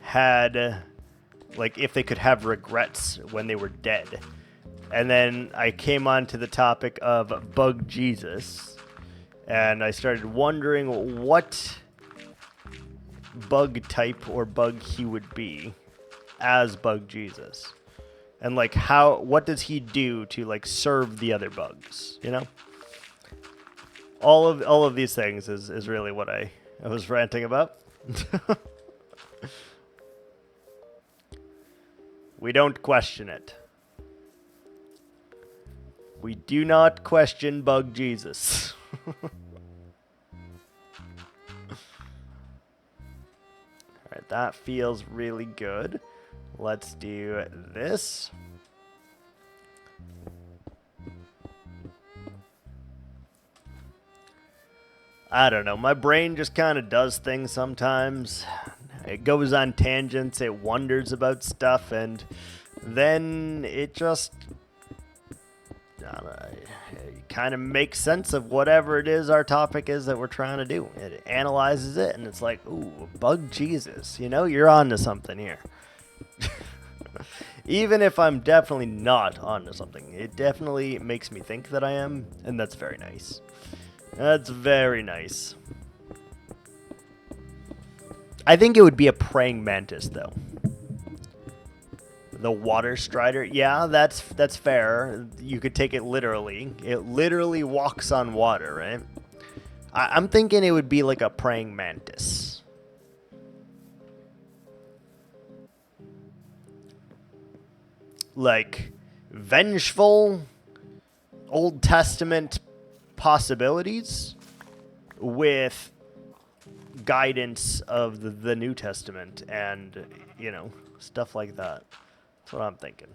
had, like, if they could have regrets when they were dead. And then I came on to the topic of Bug Jesus. And I started wondering what bug type or bug he would be as Bug Jesus. And, like, what does he do to, like, serve the other bugs, you know? All of these things is really what I was ranting about. We don't question it. We do not question Bug Jesus. Alright, that feels really good. Let's do this. I don't know. My brain just kind of does things sometimes. It goes on tangents. It wonders about stuff. And then it just it kind of makes sense of whatever it is our topic is that we're trying to do. It analyzes it. And it's like, ooh, Bug Jesus. You know, you're on to something here. Even if I'm definitely not on to something. It definitely makes me think that I am. And that's very nice. That's very nice. I think it would be a praying mantis, though. The water strider. Yeah, that's fair. You could take it literally. It literally walks on water, right? I'm thinking it would be like a praying mantis. Like, vengeful, Old Testament possibilities with guidance of the New Testament and, you know, stuff like that. That's what I'm thinking.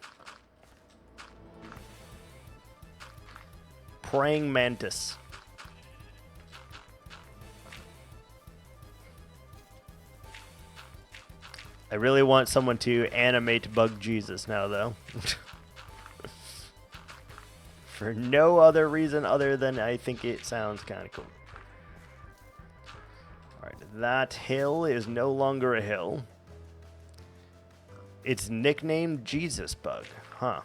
Praying mantis. I really want someone to animate Bug Jesus now, though. For no other reason other than I think it sounds kind of cool. Alright, that hill is no longer a hill. It's nicknamed Jesus Bug. Huh.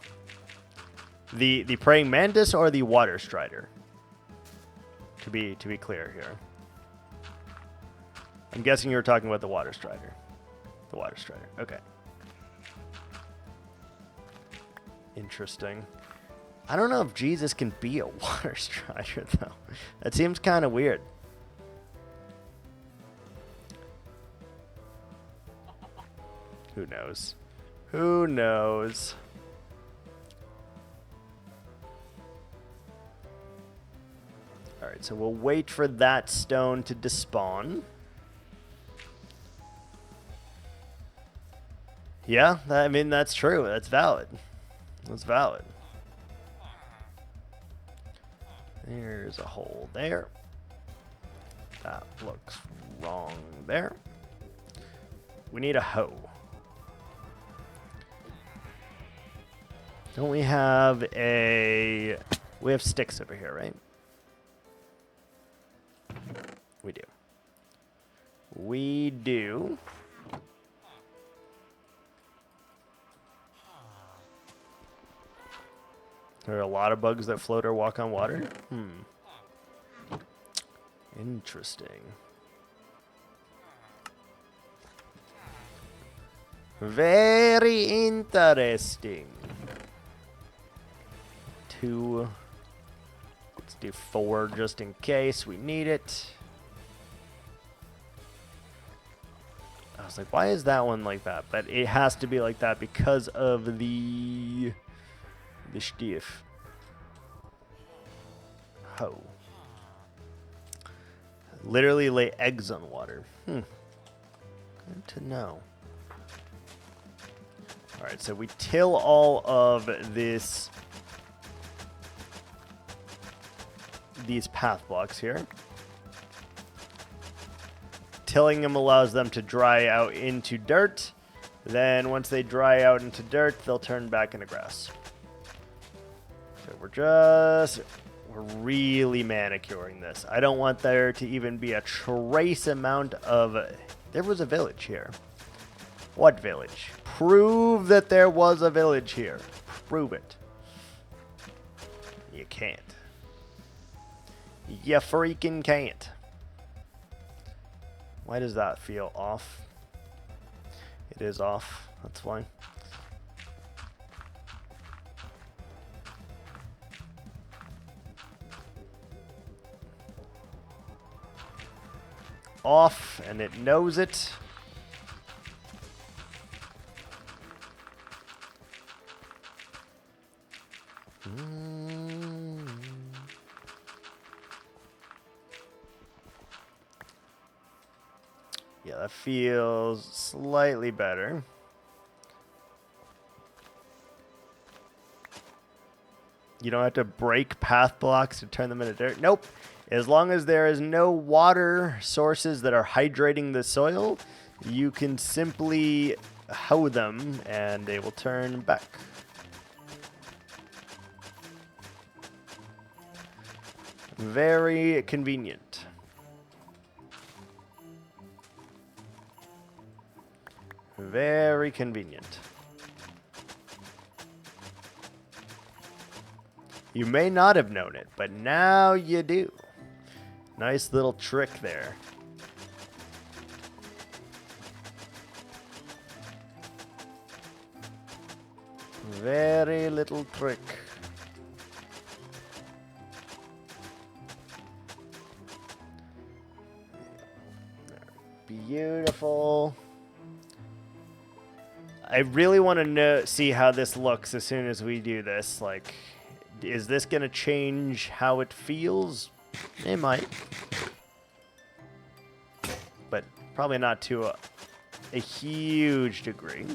The praying mantis or the water strider? To be clear here. I'm guessing you were talking about the water strider. The water strider. Okay. Interesting. I don't know if Jesus can be a water strider, though. That seems kind of weird. Who knows? Who knows? Alright, so we'll wait for that stone to despawn. Yeah, I mean, that's true. That's valid. That's valid. There's a hole there. That looks wrong there. We need a hoe. Don't we have a... We have sticks over here, right? We do. We do. There are a lot of bugs that float or walk on water? Interesting. Very interesting. 2. Let's do 4 just in case we need it. I was like, why is that one like that? But it has to be like that because of the stiff. Ho. Literally lay eggs on water. Good to know. Alright, so we till all of these path blocks here. Tilling them allows them to dry out into dirt. Then once they dry out into dirt, they'll turn back into grass. So we're really manicuring this. I don't want there to even be a trace amount of... There was a village here. What village? Prove that there was a village here. Prove it. You can't. You freaking can't. Why does that feel off? It is off. That's why. Off, and it knows it. Yeah, that feels slightly better. You don't have to break path blocks to turn them into dirt. Nope. As long as there is no water sources that are hydrating the soil, you can simply hoe them and they will turn back. Very convenient. Very convenient. You may not have known it, but now you do. Nice little trick there. Very little trick. Beautiful. I really want to see how this looks as soon as we do this. Like, is this going to change how it feels? It might. But probably not to a huge degree.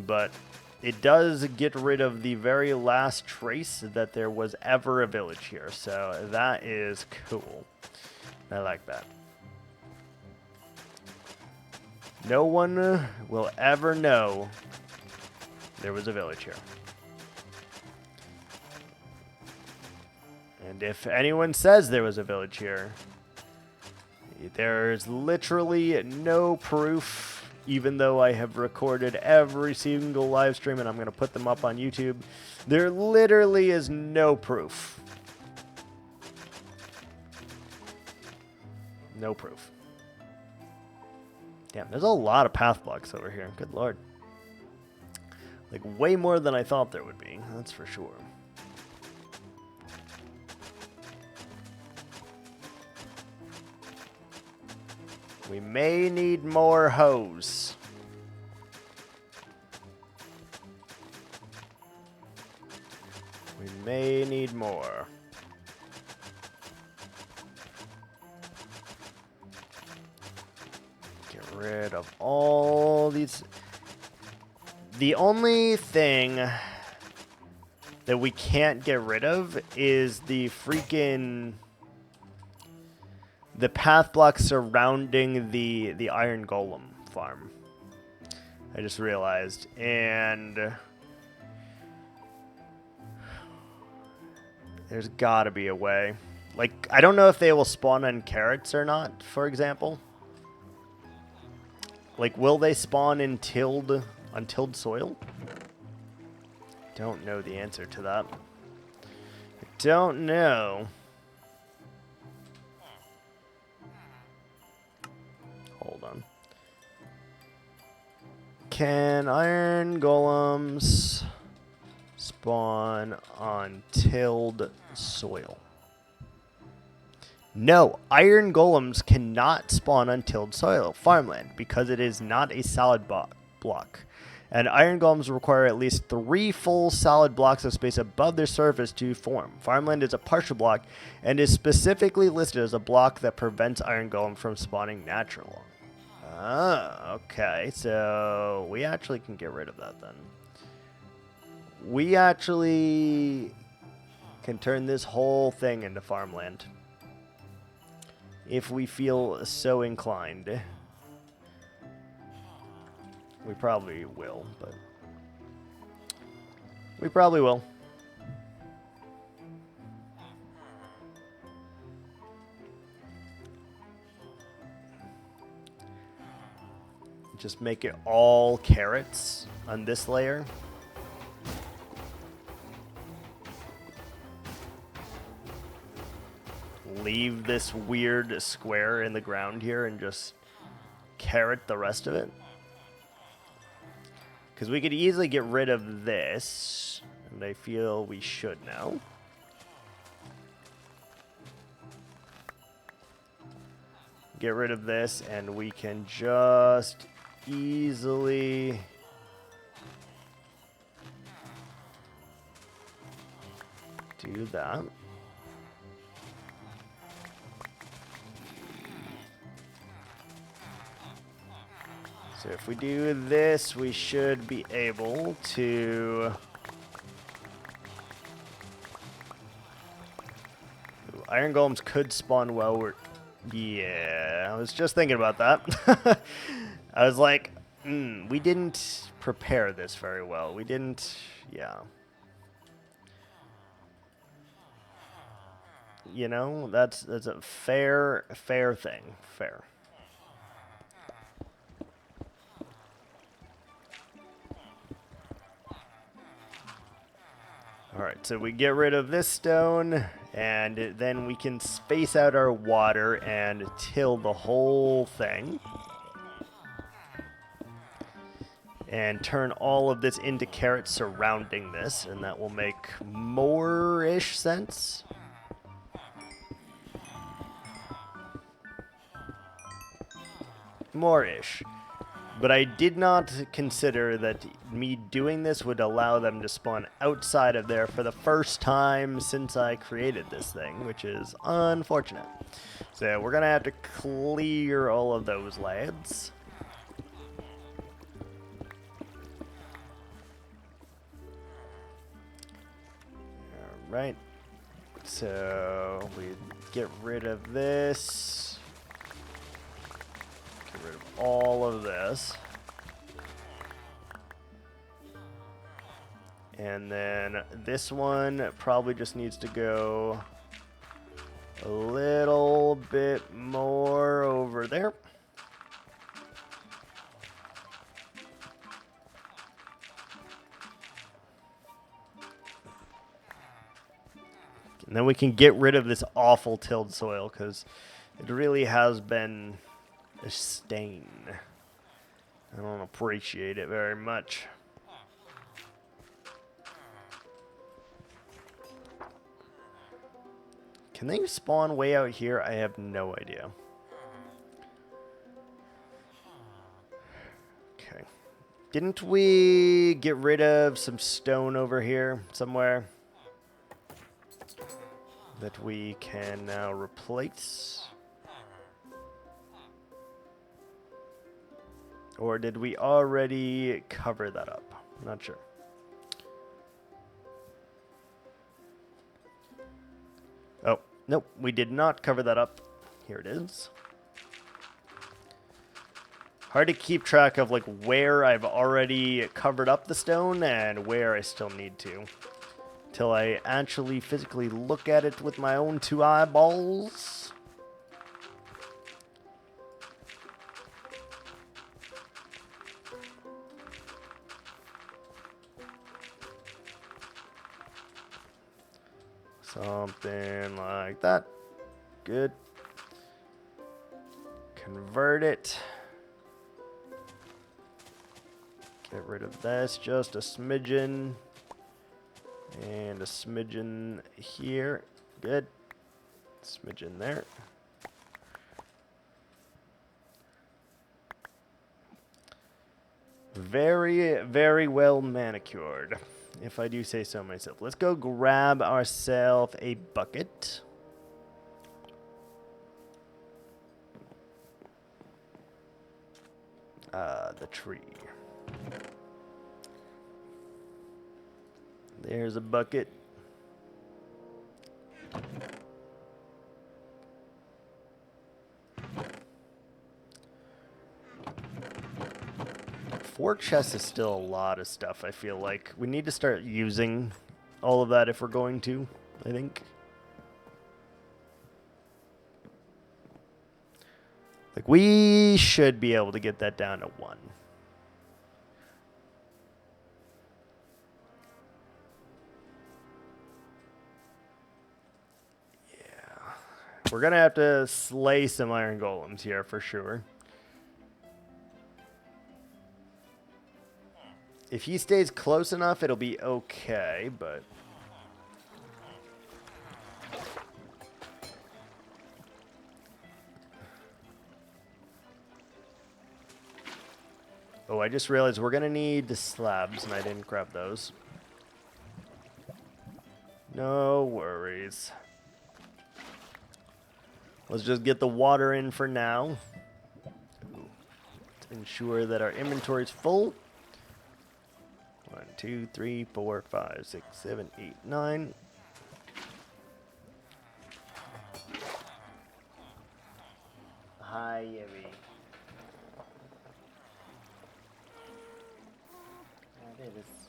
But it does get rid of the very last trace that there was ever a village here. So that is cool. I like that. No one will ever know there was a village here. And if anyone says there was a village here, there's literally no proof, even though I have recorded every single live stream and I'm going to put them up on YouTube. There literally is no proof. No proof. Damn, there's a lot of path blocks over here. Good lord. Like, way more than I thought there would be. That's for sure. We may need more hoes. We may need more. Get rid of all these. The only thing that we can't get rid of is the freaking path block surrounding the iron golem farm. I just realized, and there's gotta be a way. Like, I don't know if they will spawn on carrots or not, for example. Like, will they spawn in on tilled soil? Don't know the answer to that. I don't know. Hold on. Can iron golems spawn on tilled soil? No, iron golems cannot spawn on tilled soil, farmland, because it is not a solid block. And iron golems require at least 3 full solid blocks of space above their surface to form. Farmland is a partial block and is specifically listed as a block that prevents iron golem from spawning naturally. Ah, okay, so we actually can get rid of that then. We actually can turn this whole thing into farmland, if we feel so inclined. We probably will, but we probably will. Just make it all carrots on this layer. Leave this weird square in the ground here and just carrot the rest of it. Because we could easily get rid of this, and I feel we should now. Get rid of this, and we can just easily do that. So if we do this, we should be able to... Ooh, iron golems could spawn while we're... Yeah, I was just thinking about that. I was like, we didn't prepare this very well. We didn't... Yeah. You know, that's a fair thing. Fair. Alright, so we get rid of this stone, and then we can space out our water and till the whole thing. And turn all of this into carrots surrounding this, and that will make more-ish sense. More-ish. But I did not consider that me doing this would allow them to spawn outside of there for the first time since I created this thing, which is unfortunate. So we're going to have to clear all of those lads. Alright. So we get rid of this. Get rid of all of this. And then this one probably just needs to go a little bit more over there. And then we can get rid of this awful tilled soil because it really has been a stain. I don't appreciate it very much. Can they spawn way out here? I have no idea. Okay. Didn't we get rid of some stone over here somewhere that we can now replace? Or did we already cover that up? I'm not sure. Oh, nope, we did not cover that up. Here it is. Hard to keep track of like where I've already covered up the stone and where I still need to. Till I actually physically look at it with my own 2 eyeballs. Something like that. Good. Convert it. Get rid of this, just a smidgen. And a smidgen here. Good. Smidgen there. Very, very well manicured, if I do say so myself. Let's go grab ourselves a bucket. The tree. There's a bucket. Four chests is still a lot of stuff, I feel like. We need to start using all of that if we're going to, I think. Like, we should be able to get that down to 1. We're going to have to slay some iron golems here for sure. If he stays close enough, it'll be okay, but... Oh, I just realized we're going to need the slabs, and I didn't grab those. No worries. Let's just get the water in for now. To ensure that our inventory's full. 1, 2, 3, 4, 5, 6, 7, 8, 9. Hi, Yemi. It is.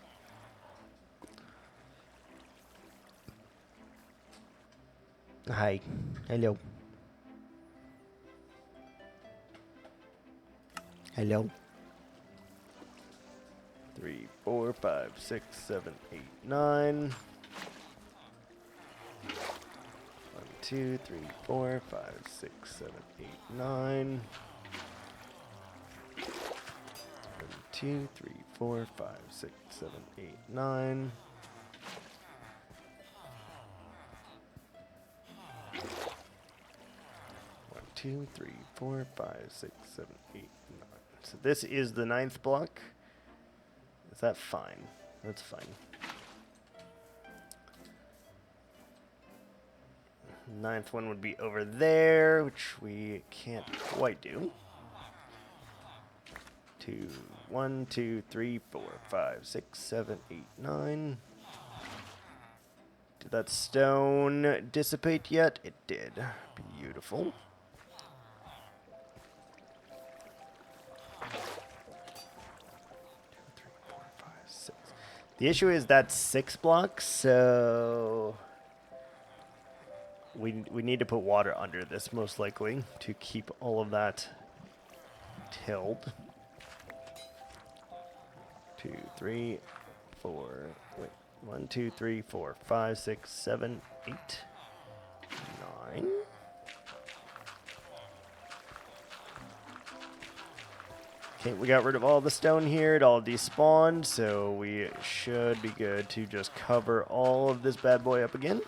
Hi. Hello. Hello. 3, 4, 5, 6, 7, 8, 9. 1, 2, 3, 4, 5, 6, 7, 8, 9. 1, 2, 3, 4, 5, 6, 7, 8, 9. 1, 2, 3, 4, 5, 6, 7, 8, 9. So this is the 9th block. Is that fine? That's fine. 9th one would be over there, which we can't quite do. 2, 1, 2, 3, 4, 5, 6, 7, 8, 9. Did that stone dissipate yet? It did. Beautiful. The issue is that's 6 blocks, so we need to put water under this most likely to keep all of that tilled. 2, 3, 4. Wait, 1, 2, 3, 4, 5, 6, 7, 8, 9. Okay, we got rid of all the stone here. It all despawned, so we should be good to just cover all of this bad boy up again.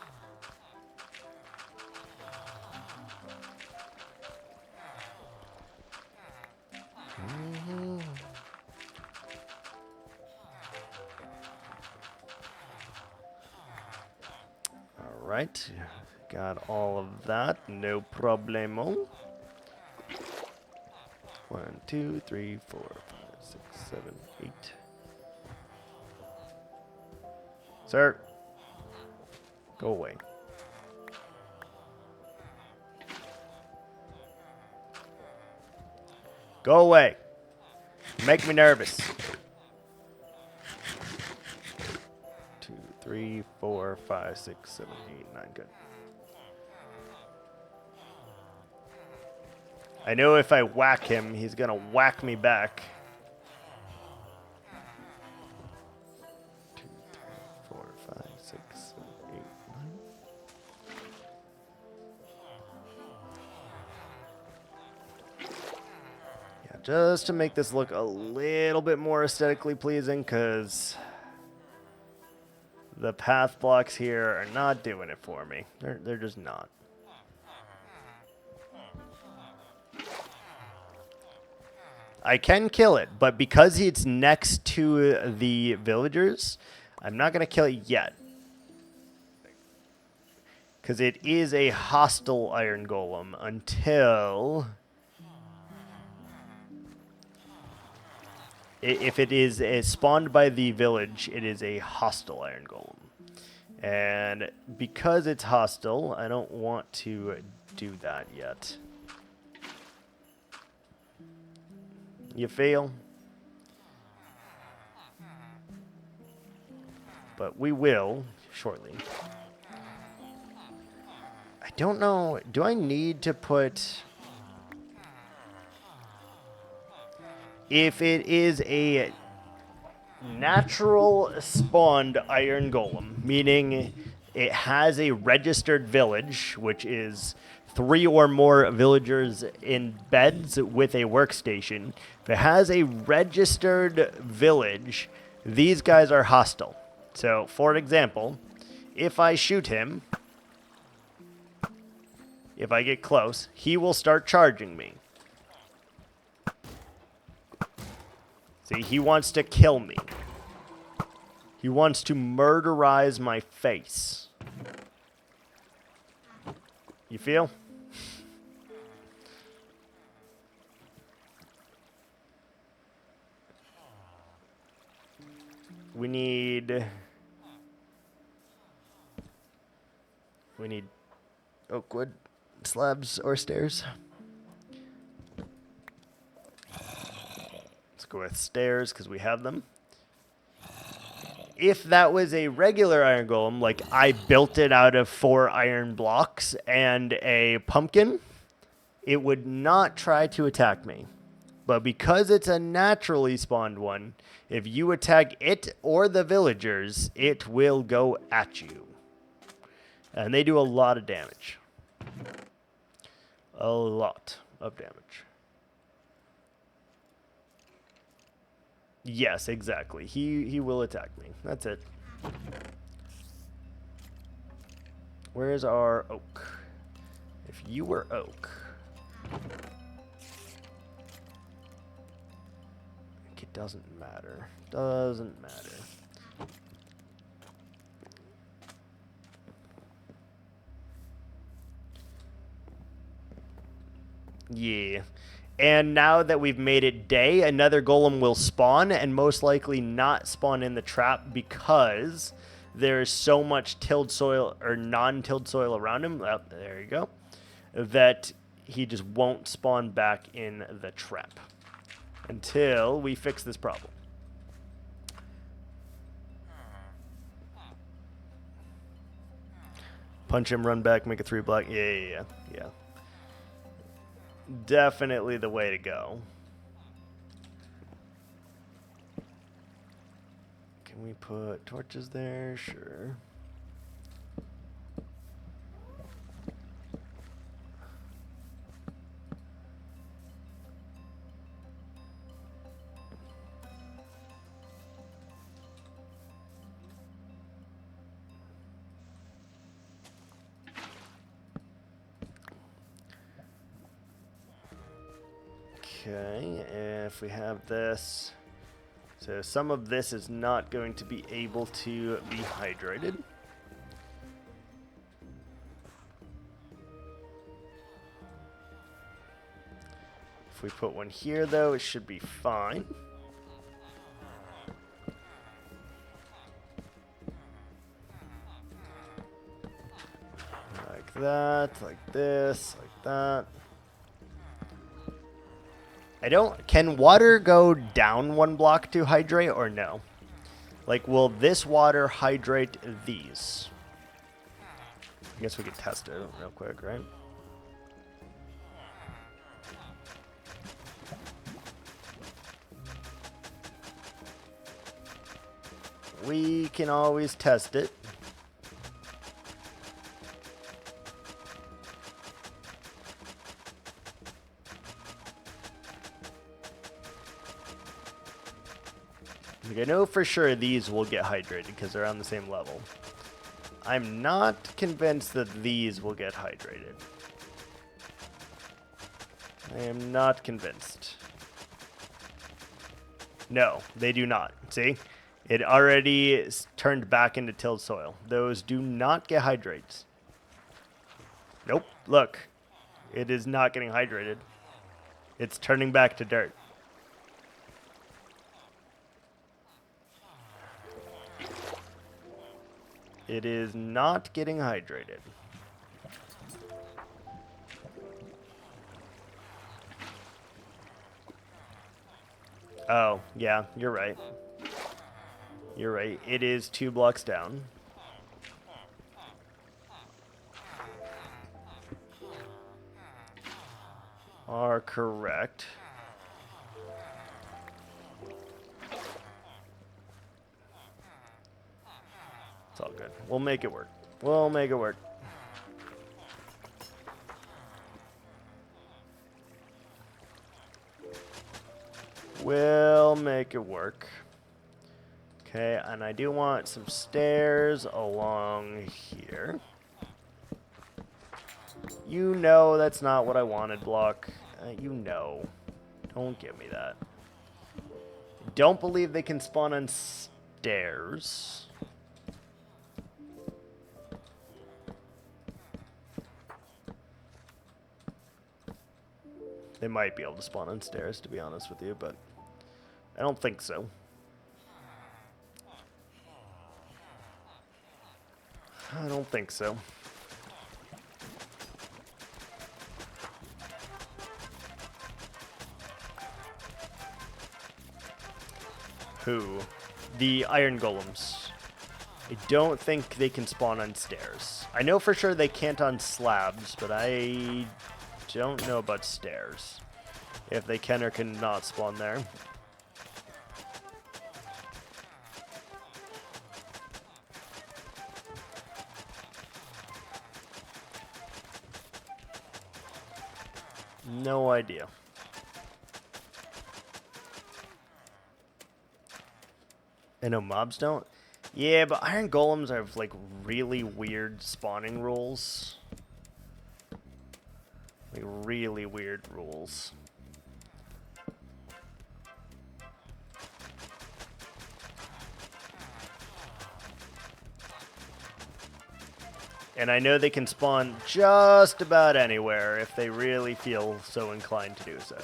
All right, got all of that. No problemo. 1, 2, 3, 4, 5, 6, 7, 8. Sir, go away. Go away. You make me nervous. 2, 3, 4, 5, 6, 7, 8, 9. Good. I know if I whack him, he's gonna whack me back. 2, 3, 4, 5, 6, 7, 8, 9. Yeah, just to make this look a little bit more aesthetically pleasing, because the path blocks here are not doing it for me. They're just not. I can kill it, but because it's next to the villagers, I'm not going to kill it yet. Because it is a hostile iron golem until... If it is spawned by the village, it is a hostile iron golem. And because it's hostile, I don't want to do that yet. You fail. But we will shortly. I don't know. Do I need to put... If it is a natural spawned iron golem, meaning it has a registered village, which is 3 or more villagers in beds with a workstation. If it has a registered village, these guys are hostile. So, for example, if I shoot him, if I get close, he will start charging me. See, he wants to kill me. He wants to murderize my face. You feel? We need oak wood slabs or stairs. Let's go with stairs because we have them. If that was a regular iron golem, like I built it out of 4 iron blocks and a pumpkin, it would not try to attack me. But because it's a naturally spawned one, if you attack it or the villagers, it will go at you. And they do a lot of damage. A lot of damage. Yes, exactly. He will attack me. That's it. Where's our oak? If you were oak... It doesn't matter. Doesn't matter. Yeah. And now that we've made it day, another golem will spawn and most likely not spawn in the trap because there's so much tilled soil or non-tilled soil around him. Oh, there you go. That he just won't spawn back in the trap until we fix this problem. Punch him, run back, make a 3 block. Yeah. Definitely the way to go. Can we put torches there? Sure. Okay, if we have this, so some of this is not going to be able to be hydrated. If If we put one here, though, it should be fine. Like that, like this, like that. Can water go down one block to hydrate or no? Like, will this water hydrate these? I guess we could test it real quick, right? We can always test it. Like, I know for sure these will get hydrated because they're on the same level. I'm not convinced that these will get hydrated. I am not convinced. No, they do not. See? It already turned back into tilled soil. Those do not get hydrates. Nope. Look. It is not getting hydrated. It's turning back to dirt. It is not getting hydrated. Oh, yeah, you're right. You're right. It is 2 blocks down. Are correct. It's all good. We'll make it work. We'll make it work. We'll make it work. Okay, and I do want some stairs along here. You know that's not what I wanted, Block. You know. Don't give me that. Don't believe they can spawn on stairs. They might be able to spawn on stairs, to be honest with you, but I don't think so. I don't think so. Who? The iron golems. I don't think they can spawn on stairs. I know for sure they can't on slabs, but I don't know about stairs. If they can or cannot spawn there. No idea. I know mobs don't. Yeah, but iron golems have like really weird spawning rules. Like really weird rules. And I know they can spawn just about anywhere if they really feel so inclined to do so.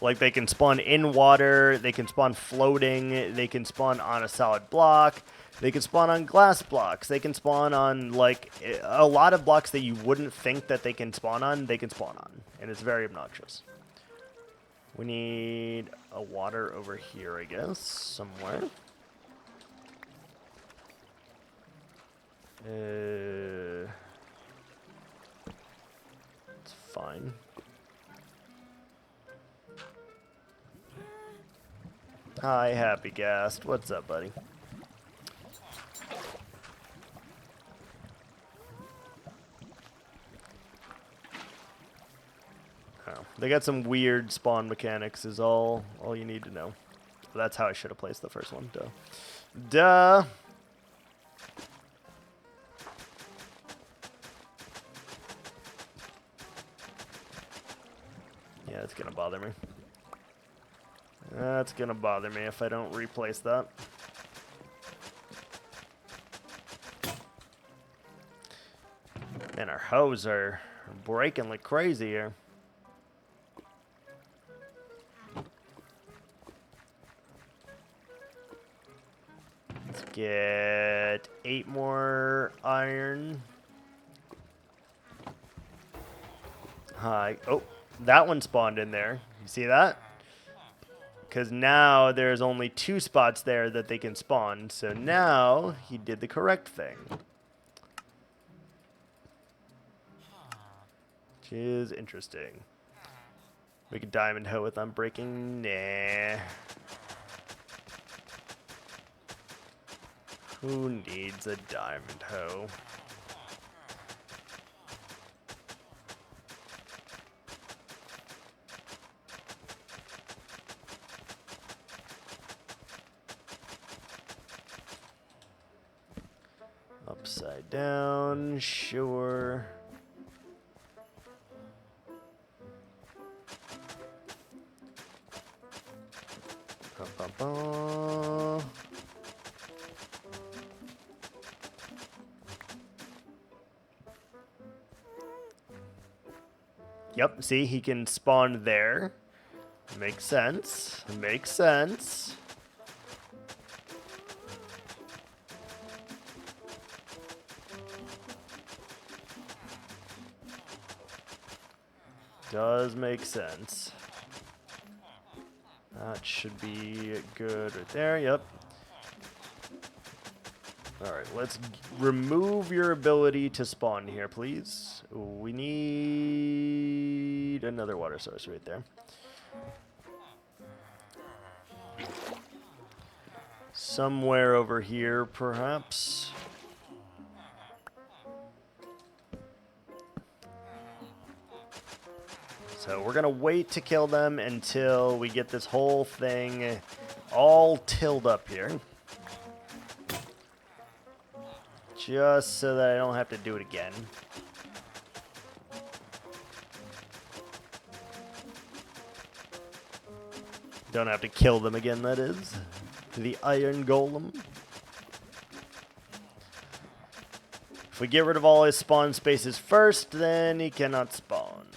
Like, they can spawn in water, they can spawn floating, they can spawn on a solid block, they can spawn on glass blocks, they can spawn on, like, a lot of blocks that you wouldn't think that they can spawn on, and it's very obnoxious. We need a water over here, I guess, somewhere. It's fine. Hi, Happy Gast. What's up, buddy? Oh, they got some weird spawn mechanics is all you need to know. That's how I should have placed the first one. Duh. Duh. Yeah, it's gonna bother me. That's gonna bother me if I don't replace that. hoes are breaking like crazy here. Let's get 8 more iron. Hi. Oh, that one spawned in there. You see that? Because now there's only 2 spots there that they can spawn. So now he did the correct thing. Which is interesting. Make a diamond hoe with unbreaking. Nah. Who needs a diamond hoe? Upside down, sure. Ba-ba-ba. Yep, see, he can spawn there. Makes sense. Makes sense. Does make sense. That should be good right there. Yep. Alright, let's remove your ability to spawn here, please. We need another water source right there. Somewhere over here, perhaps. So we're going to wait to kill them until we get this whole thing all tilled up here. Just so that I don't have to do it again. Don't have to kill them again, that is. The iron golem. If we get rid of all his spawn spaces first, then he cannot spawn.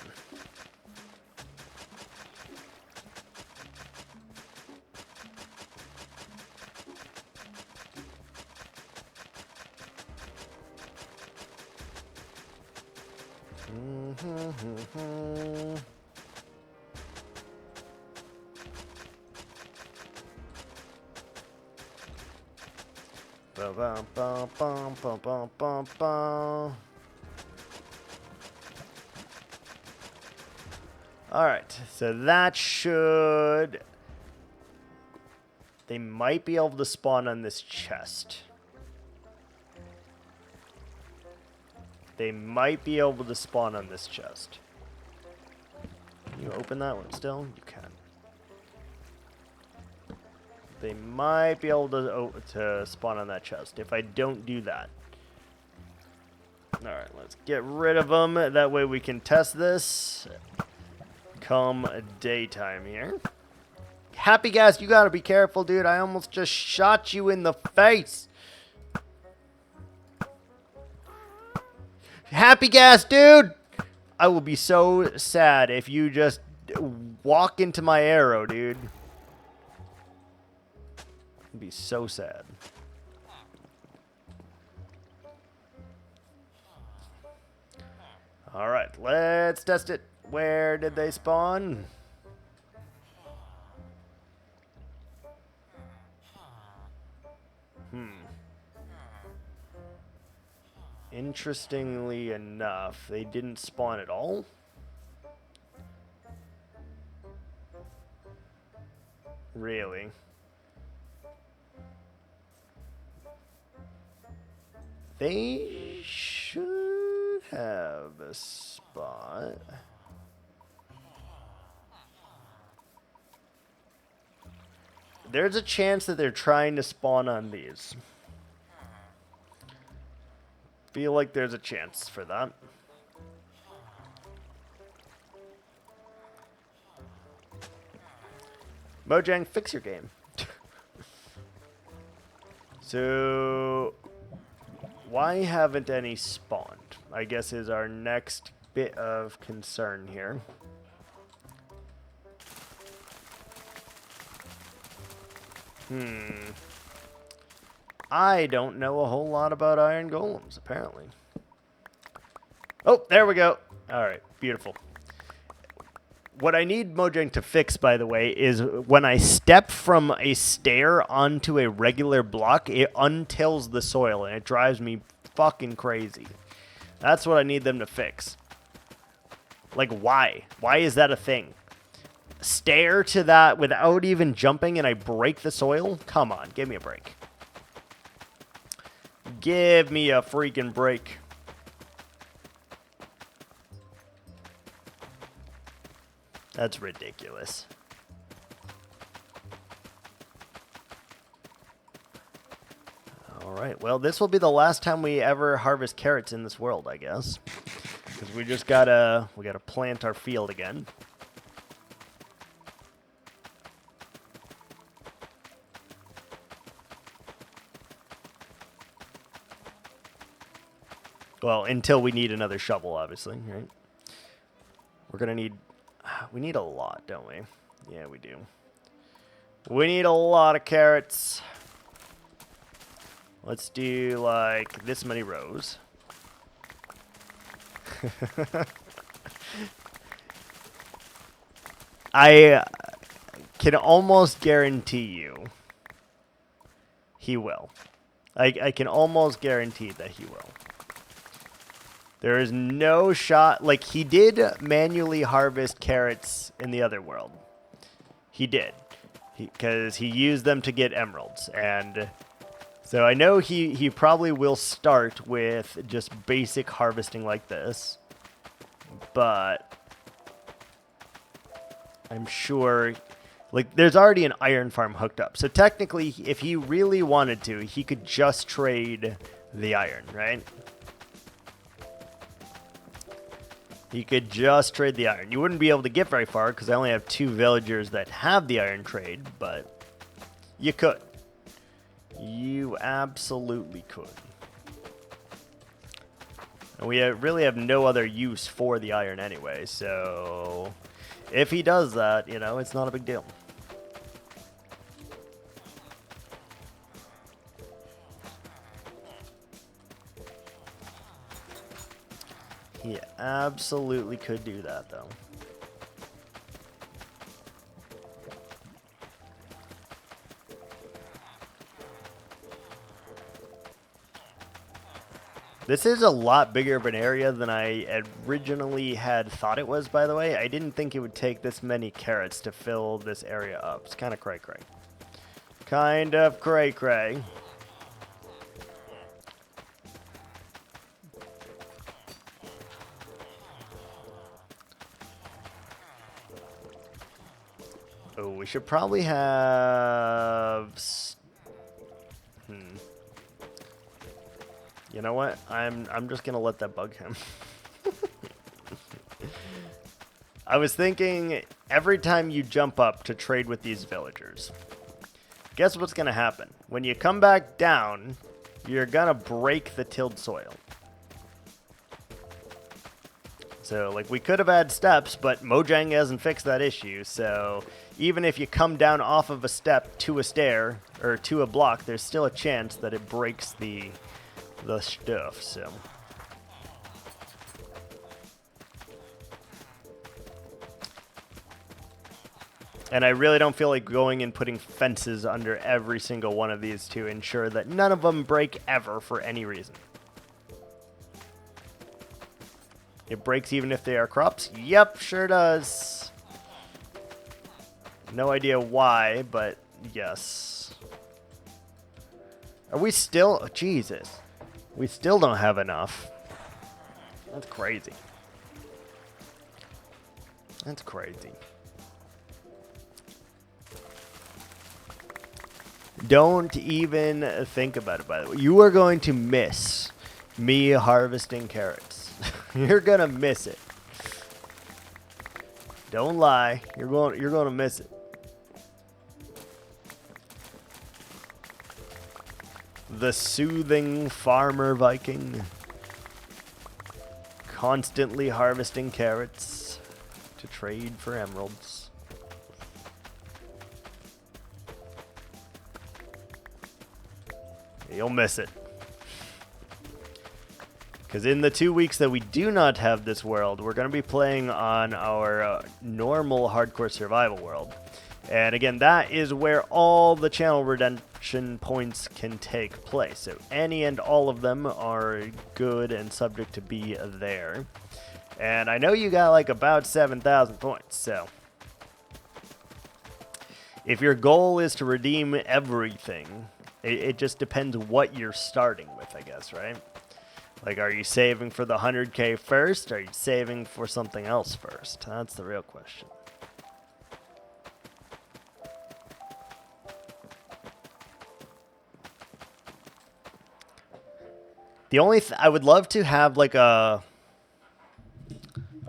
Alright, so that should... They might be able to spawn on this chest. They might be able to spawn on this chest. Can you open that one still? You can. They might be able to spawn on that chest if I don't do that. Alright, let's get rid of them. That way we can test this come daytime here. Happy Gas, you gotta be careful, dude. I almost just shot you in the face. Happy Gas, dude! I will be so sad if you just walk into my arrow, dude. I'd be so sad. Alright, let's test it. Where did they spawn? Interestingly enough, they didn't spawn at all. Really? They should have a spot. There's a chance that they're trying to spawn on these. Feel like there's a chance for that. Mojang, fix your game. So, why haven't any spawned? I guess, is our next bit of concern here. I don't know a whole lot about iron golems, apparently. Oh, there we go. All right, beautiful. What I need Mojang to fix, by the way, is when I step from a stair onto a regular block, it untills the soil, and it drives me fucking crazy. That's what I need them to fix. Like, why? Why is that a thing? Stair to that without even jumping and I break the soil? Come on, give me a break. Give me a freaking break. That's ridiculous. All right, well, this will be the last time we ever harvest carrots in this world, I guess. Because we just gotta plant our field again. Well, until we need another shovel, obviously, right? We're gonna need... We need a lot, don't we? Yeah, we do. We need a lot of carrots. Let's do, like, this many rows. I can almost guarantee you he will. I can almost guarantee that he will. There is no shot. Like, he did manually harvest carrots in the other world. He did. Because he used them to get emeralds. And so I know he probably will start with just basic harvesting like this. But I'm sure... Like, there's already an iron farm hooked up. So technically, if he really wanted to, he could just trade the iron, right? You could just trade the iron. You wouldn't be able to get very far because I only have 2 villagers that have the iron trade, but you could. You absolutely could. And we really have no other use for the iron anyway, so if he does that, you know, it's not a big deal. He absolutely could do that, though. This is a lot bigger of an area than I originally had thought it was, by the way. I didn't think it would take this many carrots to fill this area up. It's kind of cray-cray. Kind of cray-cray. Oh, we should probably have... You know what? I'm just gonna let that bug him. I was thinking every time you jump up to trade with these villagers, guess what's gonna happen? When you come back down, you're gonna break the tilled soil. So, like, we could have had steps, but Mojang hasn't fixed that issue, so even if you come down off of a step to a stair, or to a block, there's still a chance that it breaks the stuff, so... And I really don't feel like going and putting fences under every single one of these to ensure that none of them break ever for any reason. It breaks even if they are crops? Yep, sure does. No idea why, but yes. Are we still... Oh, Jesus. We still don't have enough. That's crazy. That's crazy. Don't even think about it, by the way. You are going to miss me harvesting carrots. You're going to miss it. Don't lie. You're going to miss it. The soothing farmer Viking. constantly harvesting carrots to trade for emeralds. You'll miss it. Because in the 2 weeks that we do not have this world, we're going to be playing on our normal hardcore survival world. And again, that is where all the channel redemption points can take place. So any and all of them are good and subject to be there. And I know you got like about 7,000 points, so if your goal is to redeem everything, it just depends what you're starting with, I guess, right? Like, are you saving for the 100K first? Or are you saving for something else first? That's the real question. The only I would love to have like a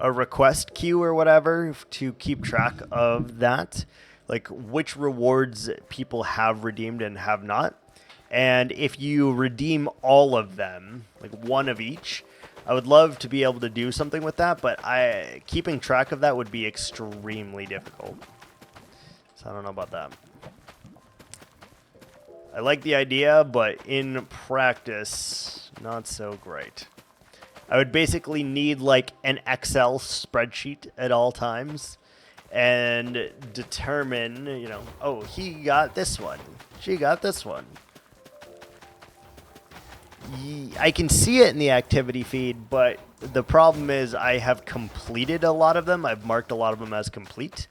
request queue or whatever to keep track of that, like which rewards people have redeemed and have not. And if you redeem all of them, like one of each, I would love to be able to do something with that, but keeping track of that would be extremely difficult. So I don't know about that. I like the idea, but in practice, not so great. I would basically need like an Excel spreadsheet at all times and determine, you know, oh, he got this one, she got this one. I can see it in the activity feed, but the problem is I have completed a lot of them. I've marked a lot of them as complete.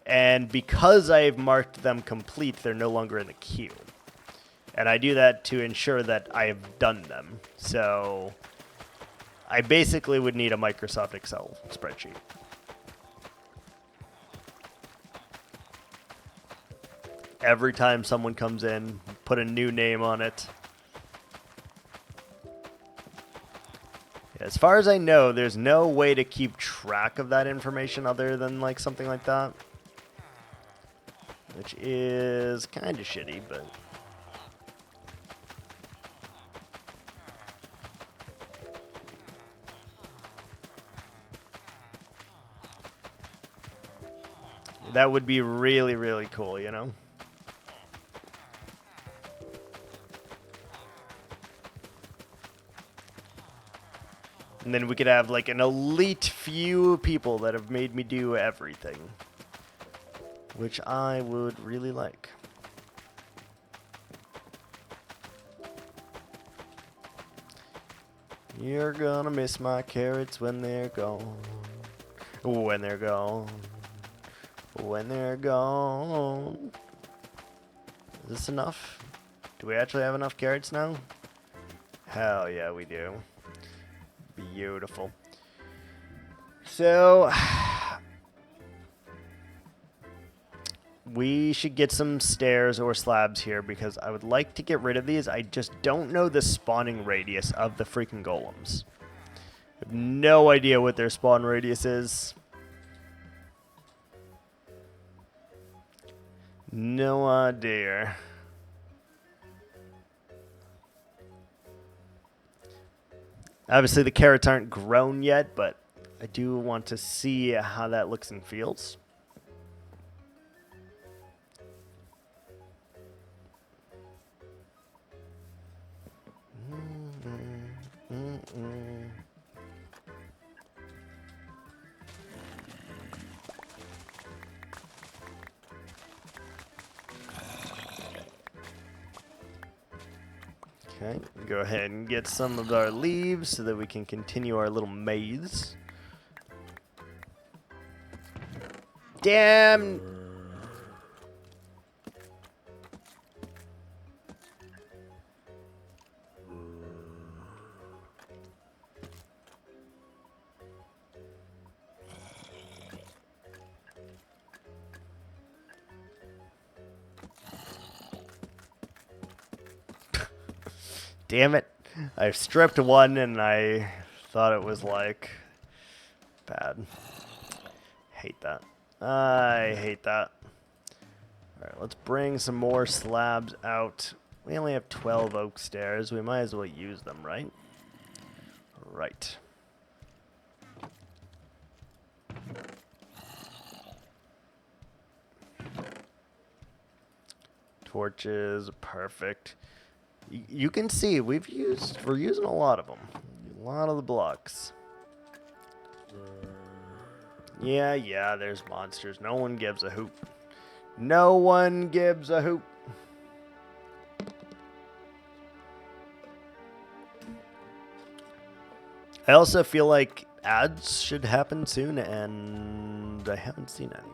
And because I've marked them complete, they're no longer in the queue. And I do that to ensure that I have done them. So I basically would need a Microsoft Excel spreadsheet. Every time someone comes in, put a new name on it. As far as I know, there's no way to keep track of that information other than like something like that. Which is kind of shitty, but... that would be really, really cool, you know? And then we could have like an elite few people that have made me do everything. Which I would really like. You're gonna miss my carrots when they're gone. When they're gone. When they're gone. Is this enough? Do we actually have enough carrots now? Hell yeah, we do. Beautiful. So, we should get some stairs or slabs here because I would like to get rid of these. I just don't know the spawning radius of the freaking golems. I have no idea what their spawn radius is. No idea. Obviously, the carrots aren't grown yet, but I do want to see how that looks and feels. Okay, go ahead and get some of our leaves so that we can continue our little maze. Damn! Damn it. I stripped one and I thought it was like bad. Hate that. I hate that. Alright, let's bring some more slabs out. We only have 12 oak stairs. We might as well use them, right? Right. Torches, perfect. You can see we're using a lot of them. A lot of the blocks. Yeah, there's monsters. No one gives a hoot. No one gives a hoot. I also feel like ads should happen soon, and I haven't seen any.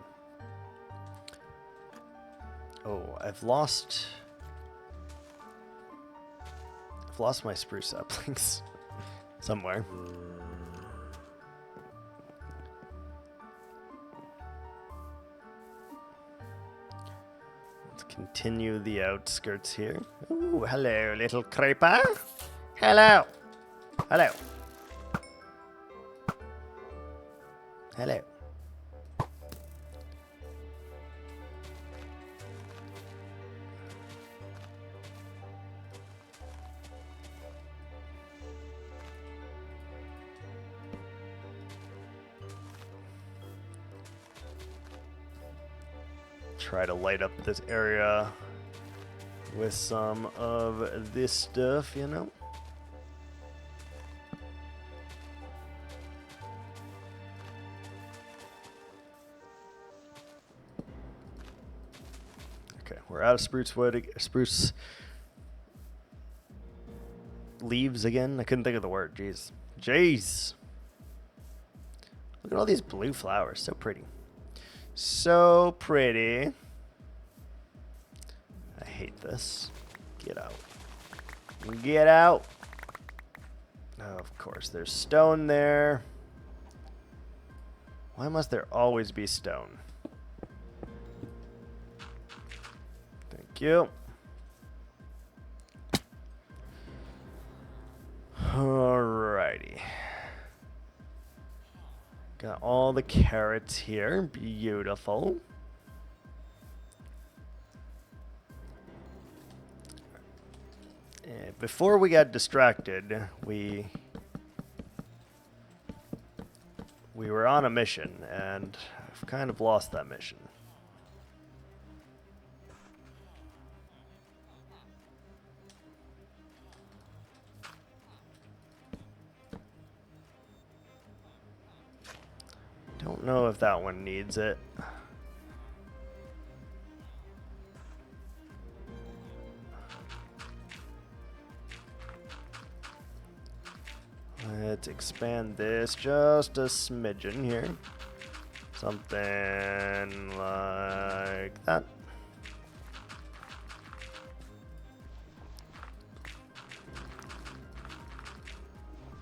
Oh, I've lost my spruce saplings somewhere. Let's continue the outskirts here. Ooh, hello, little creeper. Hello. Hello. Hello. Try to light up this area with some of this stuff, you know? Okay, we're out of spruce wood, spruce leaves again. I couldn't think of the word. Jeez. Look at all these blue flowers. So pretty. So pretty. I hate this. Get out. Get out. Oh, of course, there's stone there. Why must there always be stone? Thank you. Alrighty. Got all the carrots here. Beautiful. And before we got distracted, we were on a mission, and I've kind of lost that mission. Don't know if that one needs it. Let's expand this just a smidgen here. Something like that.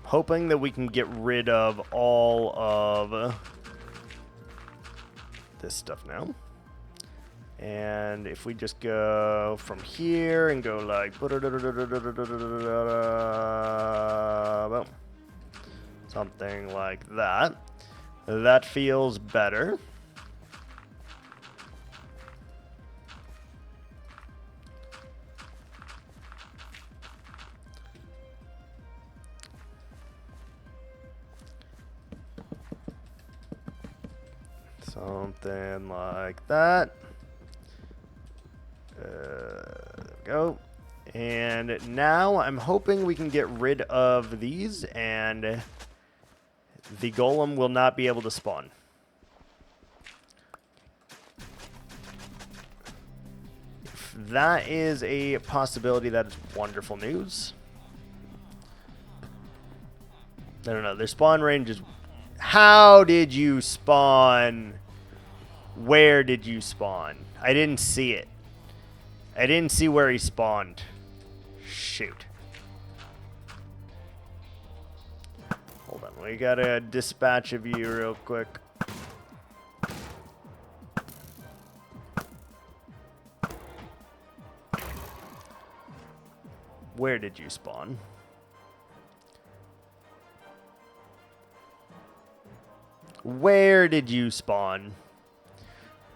Hoping that we can get rid of all of this stuff now. And if we just go from here and go like boom. Something like that. That feels better. Something like that. There we go. And now I'm hoping we can get rid of these and the golem will not be able to spawn. If that is a possibility, that is wonderful news. No. Their spawn range is... How did you spawn? Where did you spawn? I didn't see it. I didn't see where he spawned. Shoot. Hold on, we gotta dispatch of you real quick. Where did you spawn? Where did you spawn?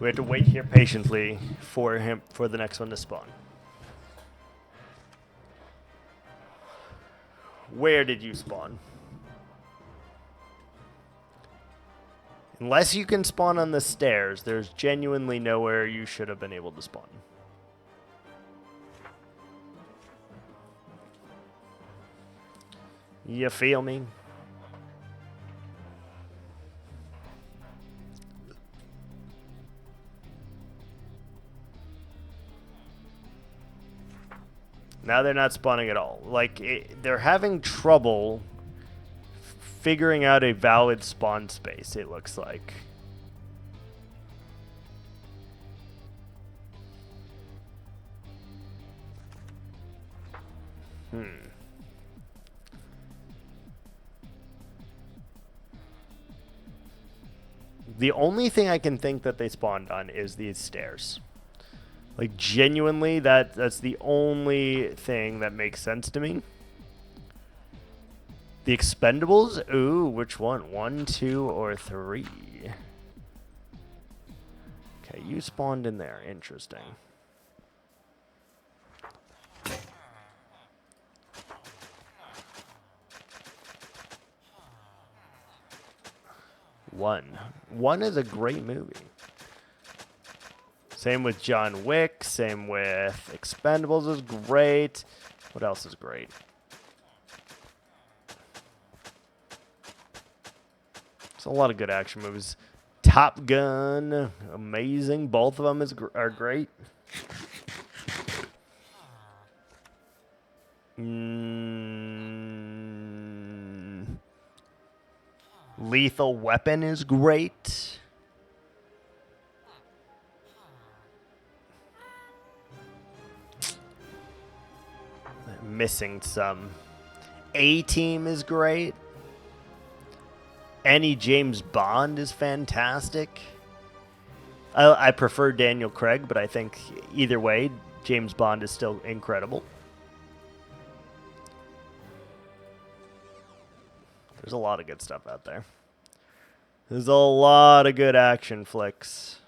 We have to wait here patiently for the next one to spawn. Where did you spawn? Unless you can spawn on the stairs, there's genuinely nowhere you should have been able to spawn. You feel me? Now they're not spawning at all. Like, they're having trouble figuring out a valid spawn space, it looks like. The only thing I can think that they spawned on is these stairs. Like, genuinely, that's the only thing that makes sense to me. The expendables? Ooh, which one? 1, 2, or 3? Okay, you spawned in there. Interesting. One is a great movie. Same with John Wick. Same with Expendables is great. What else is great? There's a lot of good action movies. Top Gun, amazing. Both of them are great. Lethal Weapon is great. Missing some. A-Team is great. Any James Bond is fantastic. I prefer Daniel Craig, but I think either way, James Bond is still incredible. There's a lot of good stuff out there. There's a lot of good action flicks.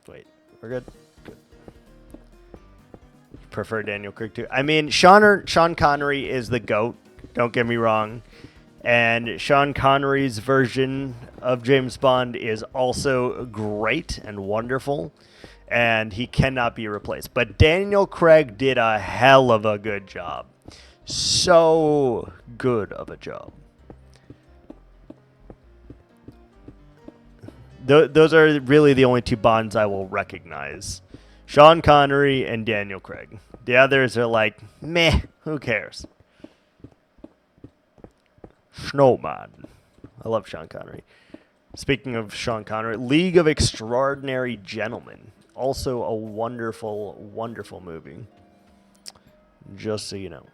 Wait, we're good? Good. Prefer Daniel Craig too. I mean, Sean Connery is the GOAT. Don't get me wrong. And Sean Connery's version of James Bond is also great and wonderful. And he cannot be replaced. But Daniel Craig did a hell of a good job. So good of a job. Those are really the only two Bonds I will recognize. Sean Connery and Daniel Craig. The others are like, meh, who cares? Snowman. I love Sean Connery. Speaking of Sean Connery, League of Extraordinary Gentlemen. Also a wonderful, wonderful movie. Just so you know.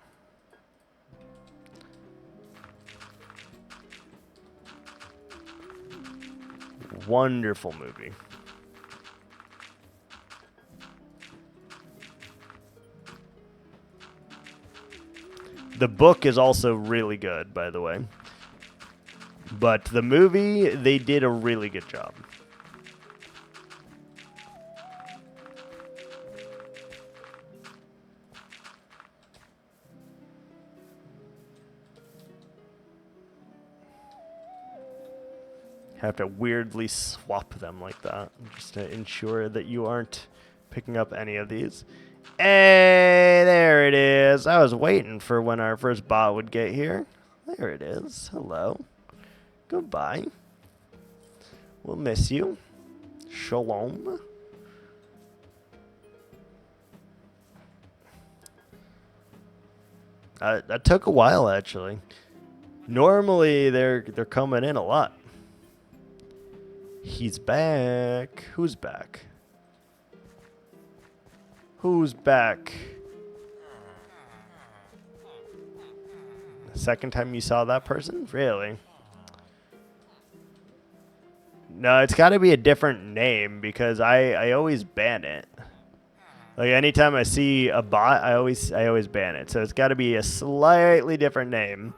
Wonderful movie. The book is also really good, by the way. But the movie, they did a really good job. Have to weirdly swap them like that just to ensure that you aren't picking up any of these. Hey, there it is. I was waiting for when our first bot would get here. There it is. Hello. Goodbye. We'll miss you. Shalom. That took a while, actually. Normally, they're coming in a lot. He's back. Who's back? Who's back? Second time you saw that person? Really? No, it's got to be a different name because I always ban it. Like anytime I see a bot, I always ban it. So it's got to be a slightly different name.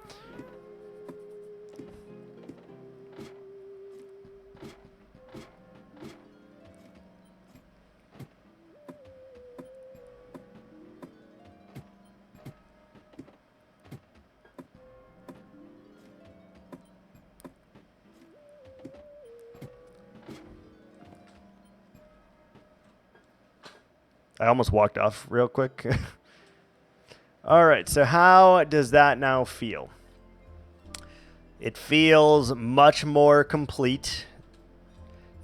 I almost walked off real quick. All right, so how does that now feel? It feels much more complete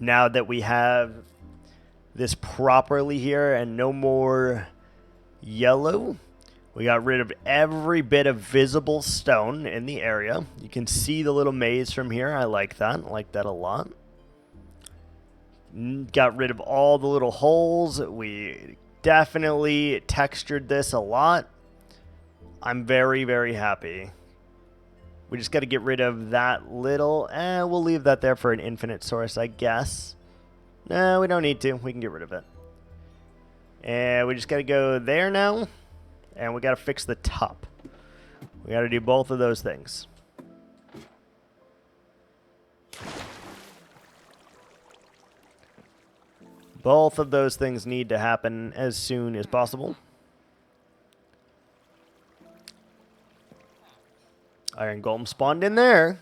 now that we have this properly here and no more yellow. We got rid of every bit of visible stone in the area. You can see the little maze from here. I like that. I like that a lot. Got rid of all the little holes. We definitely textured this a lot. I'm very, very happy. We just got to get rid of that little... we'll leave that there for an infinite source, I guess. No, we don't need to. We can get rid of it. And we just got to go there now. And we got to fix the top. We got to do both of those things. Both of those things need to happen as soon as possible. Iron Golem spawned in there.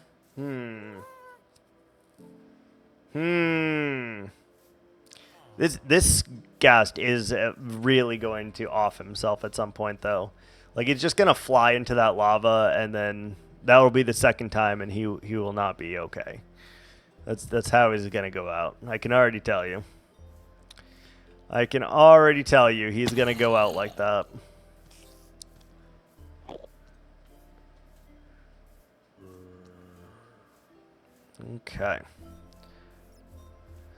This ghast is really going to off himself at some point, though. Like, it's just going to fly into that lava, and then that will be the second time, and he will not be okay. That's how he's going to go out. I can already tell you. I can already tell you he's going to go out like that. Okay.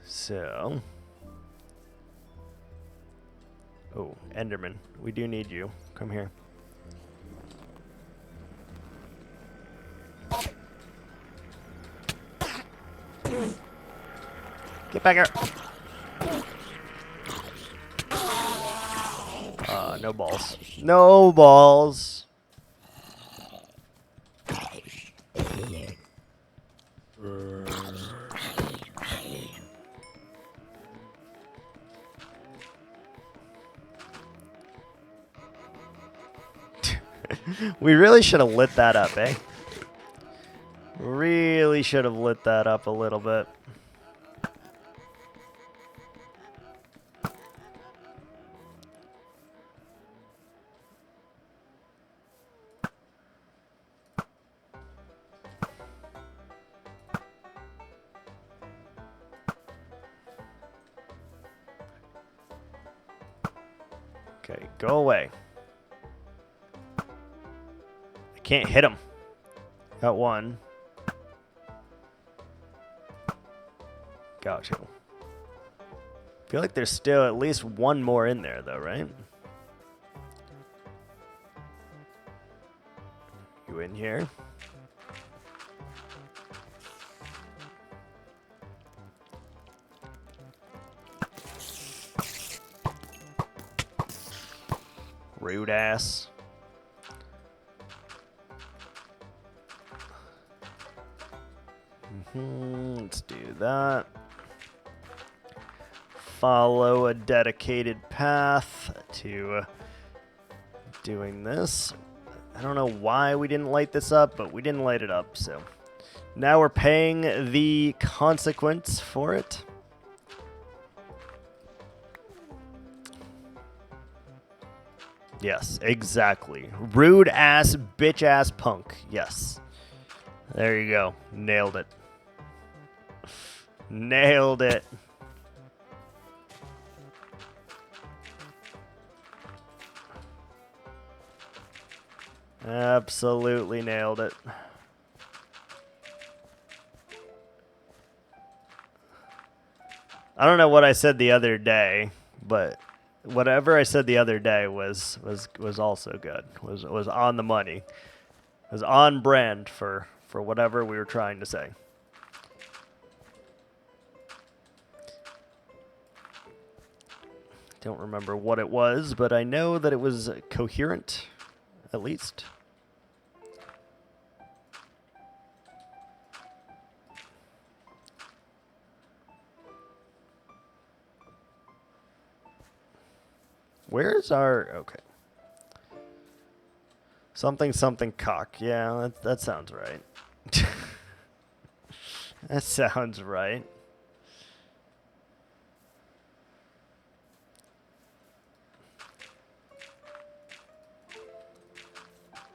So. Oh, Enderman. We do need you. Come here. Get back here. No balls. No balls. We really should have lit that up, eh? Really should have lit that up a little bit. Okay, go away. I can't hit him. Got one. Got you. Feel like there's still at least one more in there, though, right? You in here? Rude ass. Let's do that. Follow a dedicated path to doing this. I don't know why we didn't light this up, but we didn't light it up, so now we're paying the consequence for it. Yes, exactly. Rude ass, bitch ass punk. Yes. There you go. Nailed it. Nailed it. Absolutely nailed it. I don't know what I said the other day, but whatever I said the other day was also good. Was on the money. Was on brand for whatever we were trying to say. Don't remember what it was, but I know that it was coherent, at least. Where's our... Okay. Something cock. Yeah, that sounds right. That sounds right.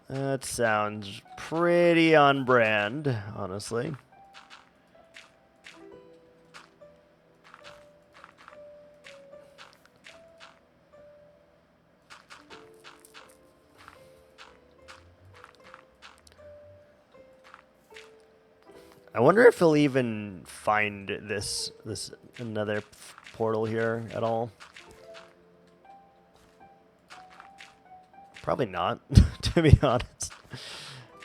That sounds pretty on brand, honestly. I wonder if he'll even find this another portal here at all. Probably not, to be honest.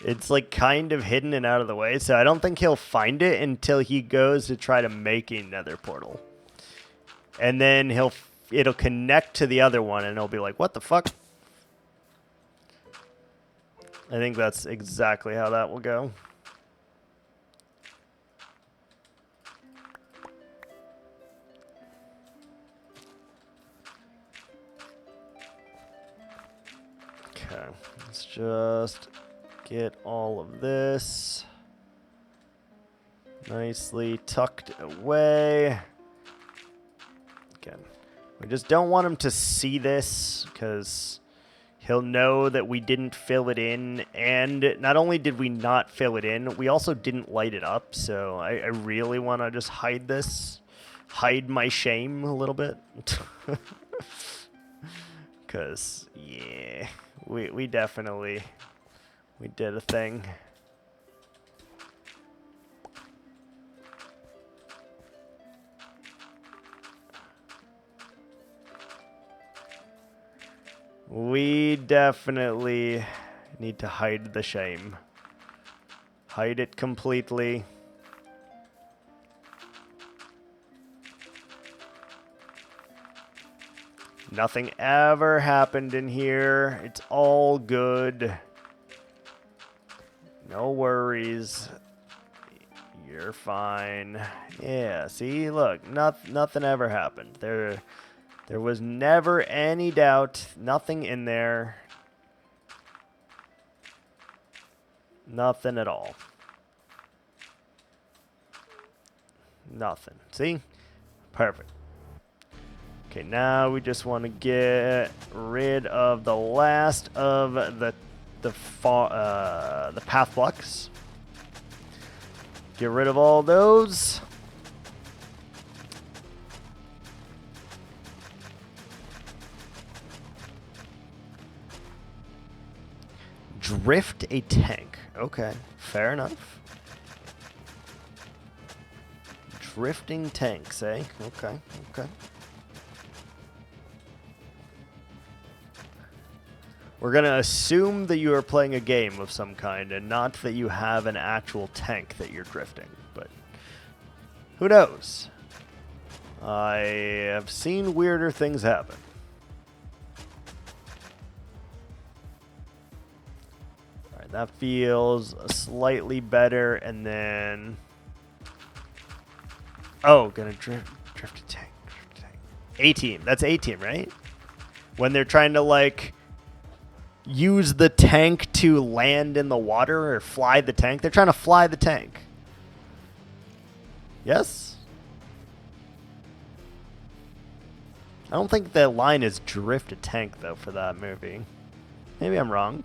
It's like kind of hidden and out of the way, so I don't think he'll find it until he goes to try to make another portal. And then it'll connect to the other one and it'll be like, what the fuck? I think that's exactly how that will go. Okay, let's just get all of this nicely tucked away. Again, we just don't want him to see this because he'll know that we didn't fill it in. And not only did we not fill it in, we also didn't light it up. So I really want to just hide this, hide my shame a little bit. Because, yeah, we definitely, we did a thing. We definitely need to hide the shame. Hide it completely. Nothing ever happened in here. It's all good. No worries. You're fine. Yeah, see, look, nothing ever happened. There was never any doubt. Nothing in there. Nothing at all. Nothing. See? Perfect. Okay, now we just want to get rid of the last of the path blocks. Get rid of all those. Drift a tank. Okay, fair enough. Drifting tanks, eh? Okay, okay. We're going to assume that you are playing a game of some kind and not that you have an actual tank that you're drifting. But who knows? I have seen weirder things happen. All right, that feels slightly better. And then... oh, going to drift a tank. A-team. That's A-team, right? When they're trying to, like... use the tank to land in the water or fly the tank. They're trying to fly the tank. Yes? I don't think the line is drift a tank, though, for that movie. Maybe I'm wrong.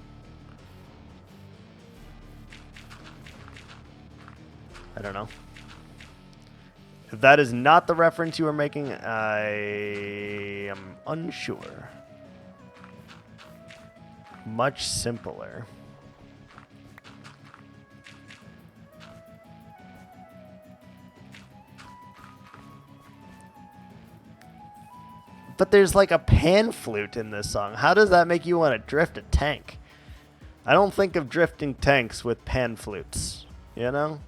I don't know. If that is not the reference you were making, I am unsure. Much simpler. But there's like a pan flute in this song. How does that make you want to drift a tank? I don't think of drifting tanks with pan flutes, you know?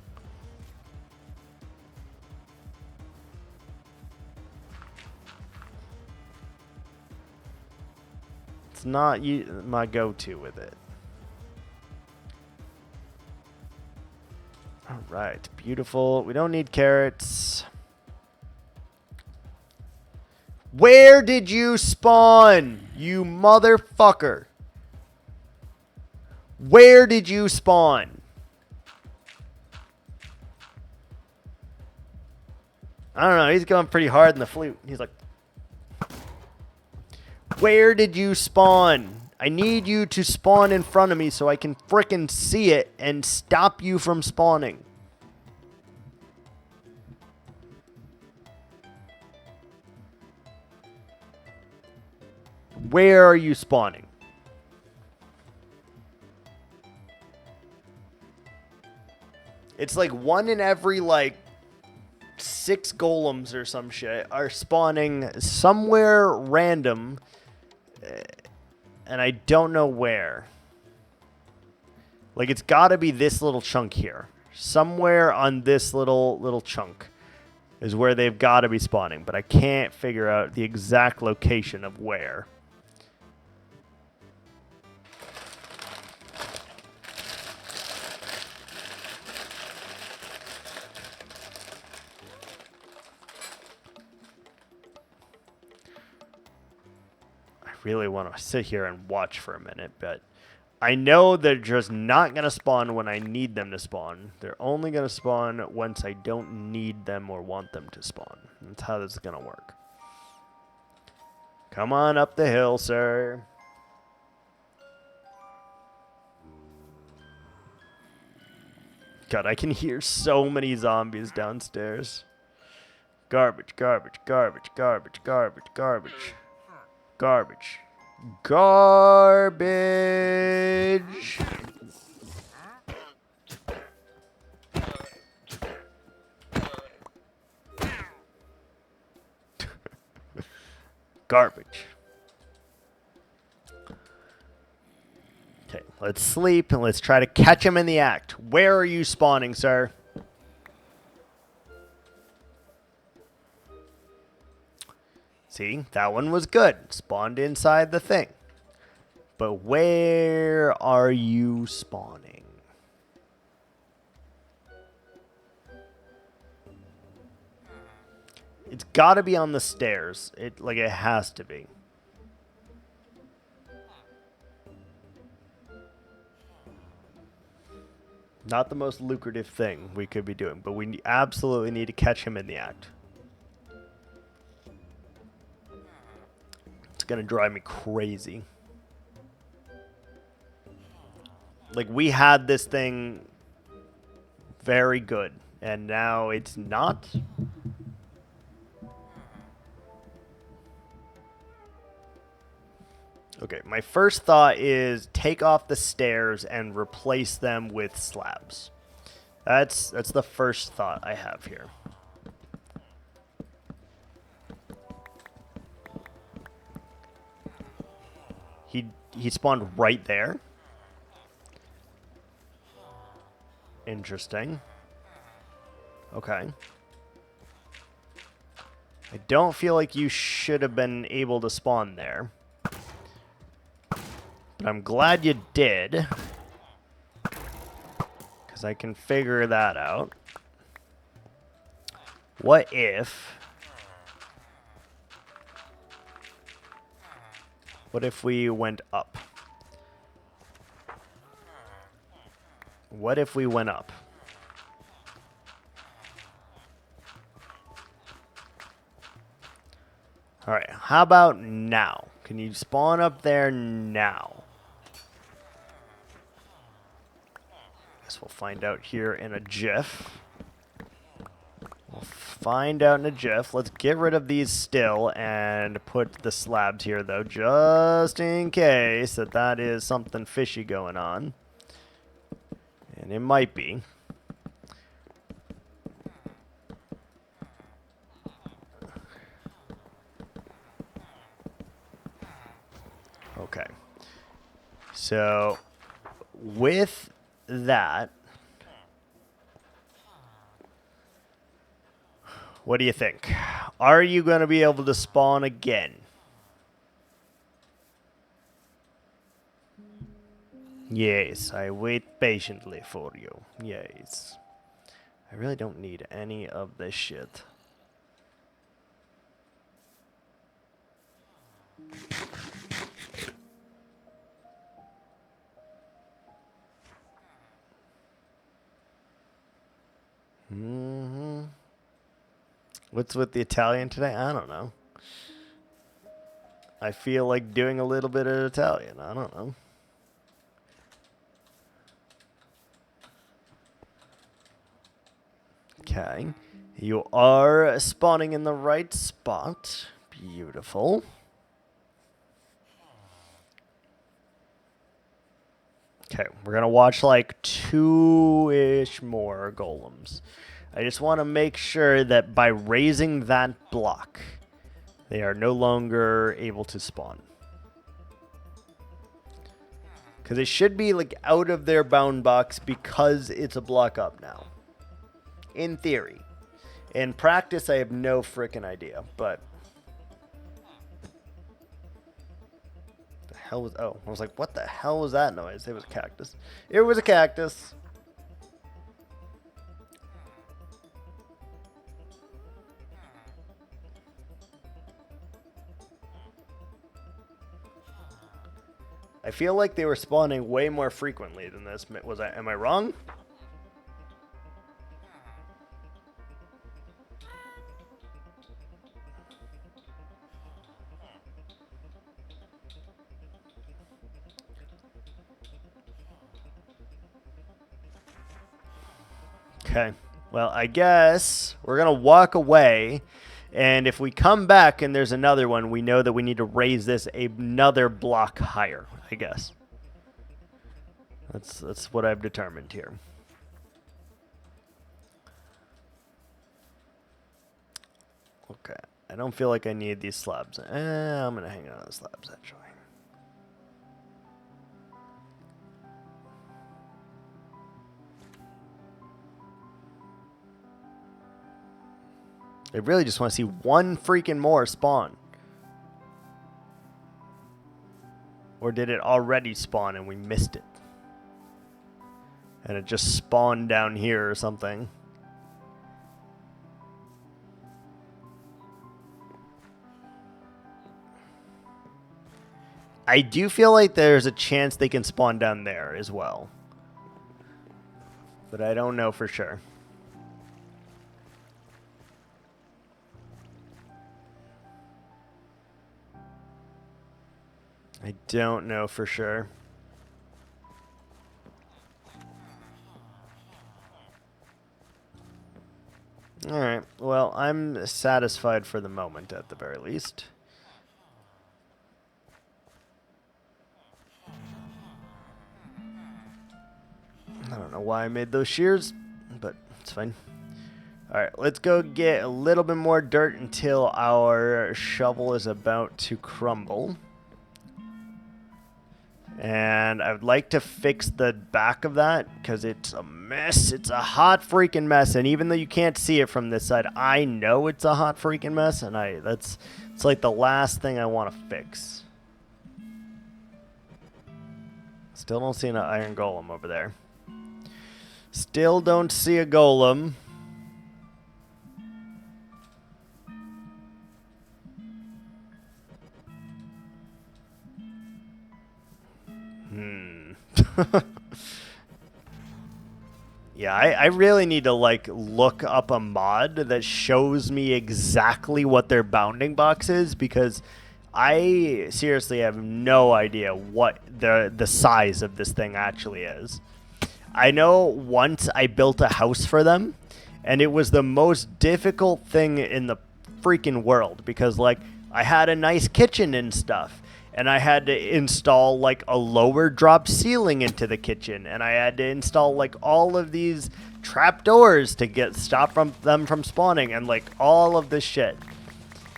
It's not my go-to with it. All right, beautiful. We don't need carrots. Where did you spawn, you motherfucker? Where did you spawn? I don't know. He's going pretty hard in the flute. He's like... where did you spawn? I need you to spawn in front of me so I can frickin' see it and stop you from spawning. Where are you spawning? It's like one in every, like, 6 golems or some shit are spawning somewhere random. And I don't know where. Like, it's gotta be this little chunk here. Somewhere on this little chunk is where they've gotta be spawning. But I can't figure out the exact location of where. Really want to sit here and watch for a minute, but I know they're just not going to spawn when I need them to spawn. They're only going to spawn once I don't need them or want them to spawn. That's how this is going to work. Come on up the hill, sir. God, I can hear so many zombies downstairs. Garbage, garbage, garbage, garbage, garbage, garbage. Garbage. Garbage. Garbage. Okay, let's sleep and let's try to catch him in the act. Where are you spawning, sir? See, that one was good. Spawned inside the thing. But where are you spawning? It's got to be on the stairs. It has to be. Not the most lucrative thing we could be doing, but we absolutely need to catch him in the act. It's going to drive me crazy. Like, we had this thing very good, and now it's not. Okay, my first thought is take off the stairs and replace them with slabs. That's the first thought I have here. He spawned right there. Interesting. Okay. I don't feel like you should have been able to spawn there. But I'm glad you did. Because I can figure that out. What if... What if we went up? What if we went up? Alright, how about now? Can you spawn up there now? Guess we'll find out here in a jiff. We'll find out in a jiff. Let's get rid of these still and put the slabs here, though, just in case that is something fishy going on. And it might be. Okay. So, with that, what do you think? Are you going to be able to spawn again? Yes, I wait patiently for you. Yes. I really don't need any of this shit. What's with the Italian today? I don't know. I feel like doing a little bit of Italian. I don't know. Okay. You are spawning in the right spot. Beautiful. Okay, we're going to watch like 2-ish more golems. I just want to make sure that by raising that block, they are no longer able to spawn. Because they should be like out of their bound box because it's a block up now. In theory. In practice, I have no freaking idea, but... hell was... oh, I was like, what the hell was that noise? It was a cactus. It was a cactus. I feel like they were spawning way more frequently than this. Was I? Am I wrong? Okay. Well, I guess we're going to walk away. And if we come back and there's another one, we know that we need to raise this another block higher, I guess. That's what I've determined here. Okay. I don't feel like I need these slabs. I'm going to hang on the slabs, actually. I really just want to see one freaking more spawn. Or did it already spawn and we missed it? And it just spawned down here or something. I do feel like there's a chance they can spawn down there as well. But I don't know for sure. I don't know for sure. Alright, well, I'm satisfied for the moment at the very least. I don't know why I made those shears, but it's fine. Alright, let's go get a little bit more dirt until our shovel is about to crumble. And I would like to fix the back of that because it's a mess. It's a hot freaking mess. And even though you can't see it from this side, I know it's a hot freaking mess. And it's like the last thing I want to fix. Still don't see an iron golem over there. Still don't see a golem. Yeah, I really need to like look up a mod that shows me exactly what their bounding box is, because I seriously have no idea what the size of this thing actually is. I know once I built a house for them, and it was the most difficult thing in the freaking world, because like I had a nice kitchen and stuff. And I had to install like a lower drop ceiling into the kitchen, and I had to install like all of these trapdoors to stop them from spawning, and like all of this shit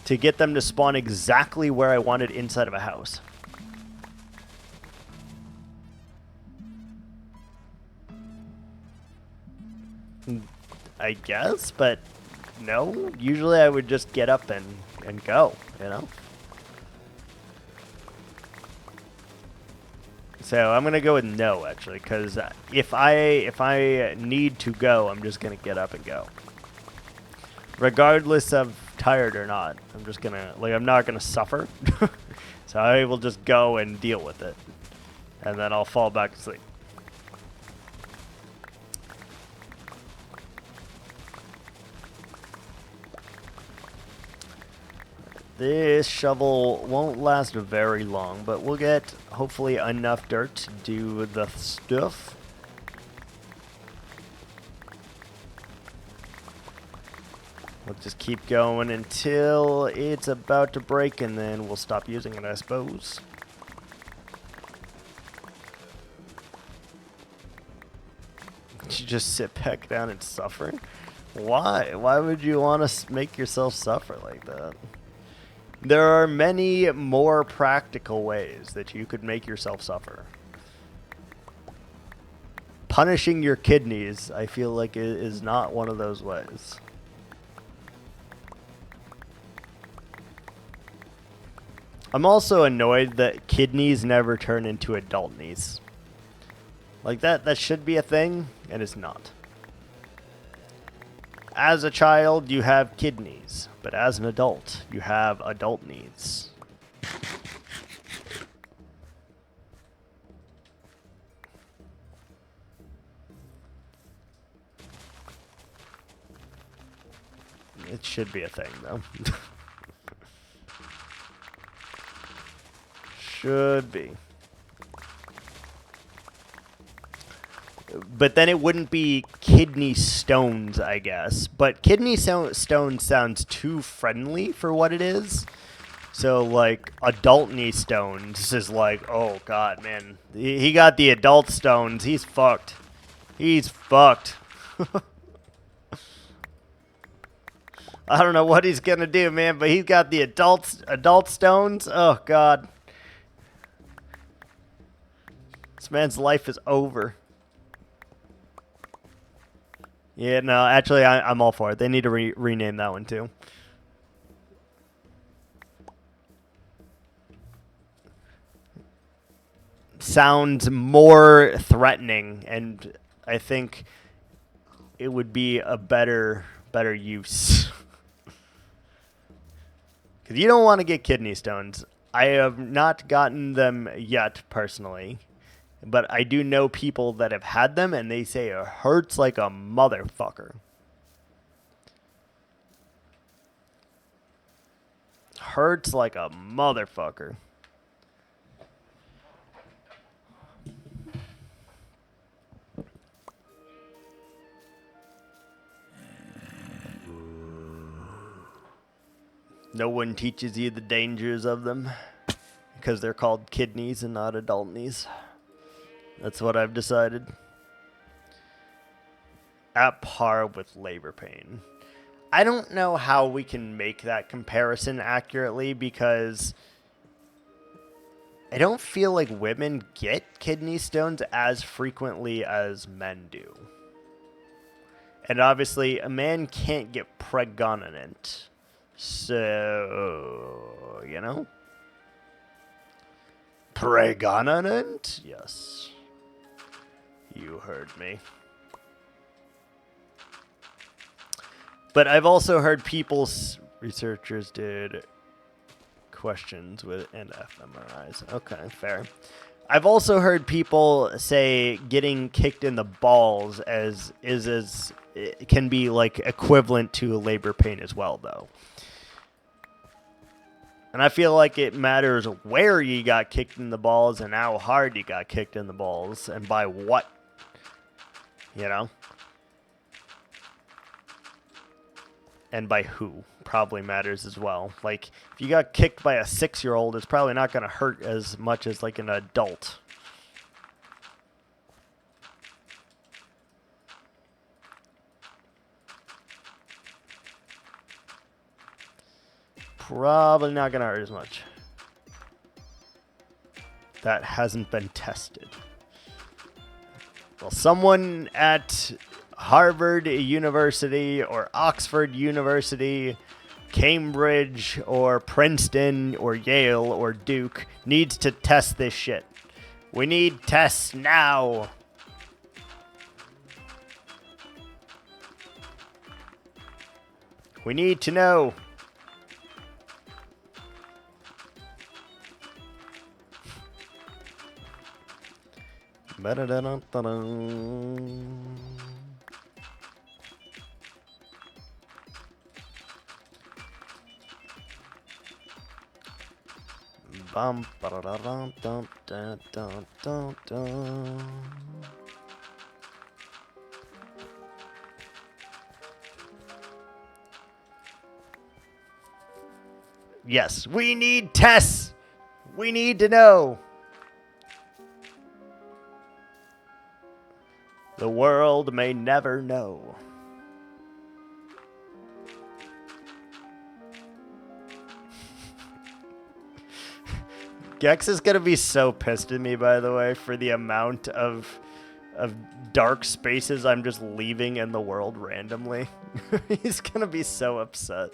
to get them to spawn exactly where I wanted inside of a house. I guess, but no. Usually I would just get up and go, you know? So I'm gonna go with no, actually, because if I need to go, I'm just gonna get up and go, regardless of tired or not. I'm just gonna I'm not gonna suffer, so I will just go and deal with it, and then I'll fall back asleep. This shovel won't last very long, but we'll get hopefully enough dirt to do the stuff. We'll just keep going until it's about to break, and then we'll stop using it, I suppose. You just sit back down and suffer? Why? Why would you want to make yourself suffer like that? There are many more practical ways that you could make yourself suffer. Punishing your kidneys, I feel like, is not one of those ways. I'm also annoyed that kidneys never turn into adult knees. Like that should be a thing, and it's not. As a child, you have kidneys, but as an adult, you have adult knees. It should be a thing, though. Should be. But then it wouldn't be kidney stones, I guess. But kidney stone sounds too friendly for what it is. So, like, adult knee stones is like, oh, God, man. He got the adult stones. He's fucked. He's fucked. I don't know what he's going to do, man, but he's got the adult stones. Oh, God. This man's life is over. Yeah, no, actually, I'm all for it. They need to rename that one, too. Sounds more threatening, and I think it would be a better use. Because you don't want to get kidney stones. I have not gotten them yet, personally. But I do know people that have had them, and they say it hurts like a motherfucker. Hurts like a motherfucker. No one teaches you the dangers of them because they're called kidneys and not adult knees. That's what I've decided. At par with labor pain. I don't know how we can make that comparison accurately because I don't feel like women get kidney stones as frequently as men do. And obviously, a man can't get pregnant. So, you know? Pregnant? Yes. You heard me. But I've also heard researchers did questions with and fMRIs. Okay, fair. I've also heard people say getting kicked in the balls it can be like equivalent to labor pain as well, though. And I feel like it matters where you got kicked in the balls and how hard you got kicked in the balls and by what. You know? And by who probably matters as well. Like, if you got kicked by a 6-year-old, it's probably not going to hurt as much as, like, an adult. Probably not going to hurt as much. That hasn't been tested. Well, someone at Harvard University or Oxford University, Cambridge or Princeton or Yale or Duke needs to test this shit. We need tests now. We need to know. Bum, ba-da-da-dum, dum, dum, dum, dum, dum. Yes, we need tests. We need to know. The world may never know. Gex is gonna be so pissed at me, by the way, for the amount of dark spaces I'm just leaving in the world randomly. He's gonna be so upset.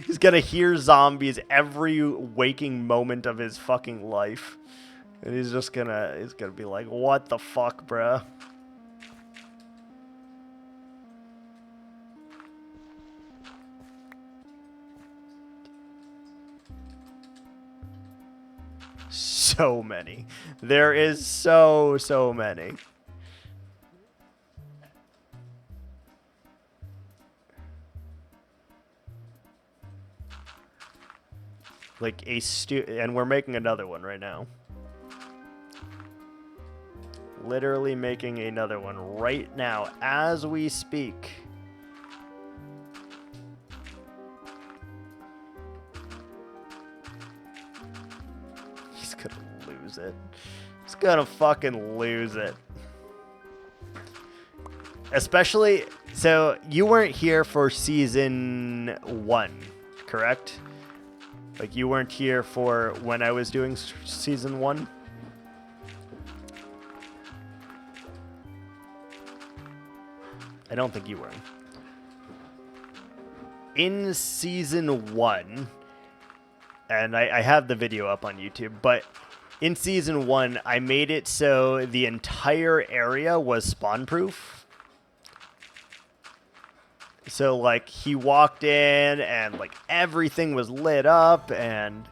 He's gonna hear zombies every waking moment of his fucking life. And he's gonna be like, what the fuck, bruh? So many. There is so many. Like and we're making another one right now. Literally making another one right now as we speak. He's gonna lose it. He's gonna fucking lose it. Especially, so you weren't here for season 1, correct? Like, you weren't here for when I was doing season 1? I don't think you were. In season 1, and I have the video up on YouTube, but in season 1, I made it so the entire area was spawn-proof. So, like, he walked in and, like, everything was lit up and,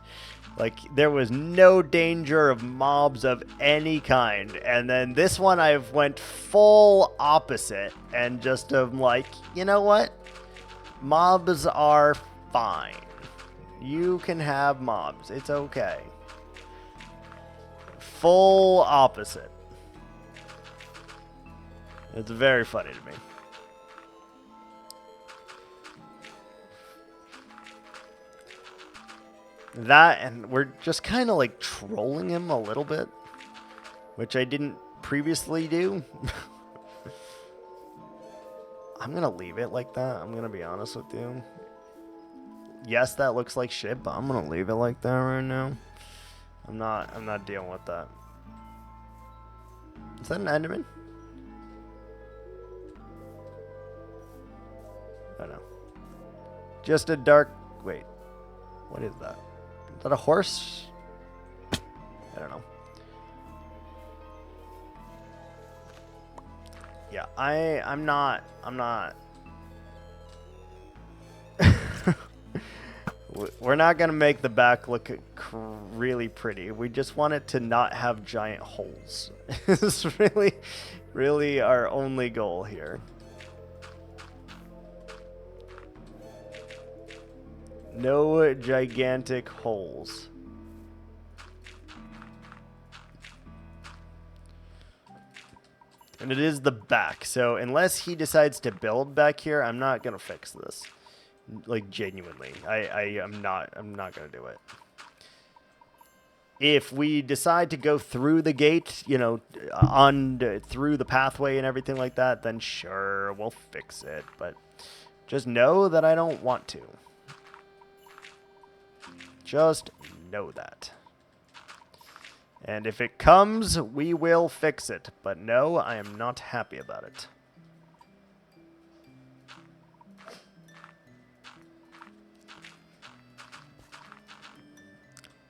like, there was no danger of mobs of any kind. And then this one, I've went full opposite and just like, you know what? Mobs are fine. You can have mobs. It's okay. Full opposite. It's very funny to me. That, and we're just kind of like trolling him a little bit, which I didn't previously do. I'm going to leave it like that. I'm going to be honest with you. Yes, that looks like shit, but I'm going to leave it like that right now. I'm not dealing with that. Is that an Enderman? I don't know. Just a dark... Wait. What is that? Is that a horse? I don't know. Yeah, I'm not... We're not going to make the back look really pretty. We just want it to not have giant holes. This is really our only goal here. No gigantic holes. And it is the back, so unless he decides to build back here, I'm not gonna fix this. Like, genuinely, I'm not gonna do it. If we decide to go through the gate, you know, through the pathway and everything like that, then sure, we'll fix it. But just know that I don't want to. Just know that. And if it comes, we will fix it. But no, I am not happy about it.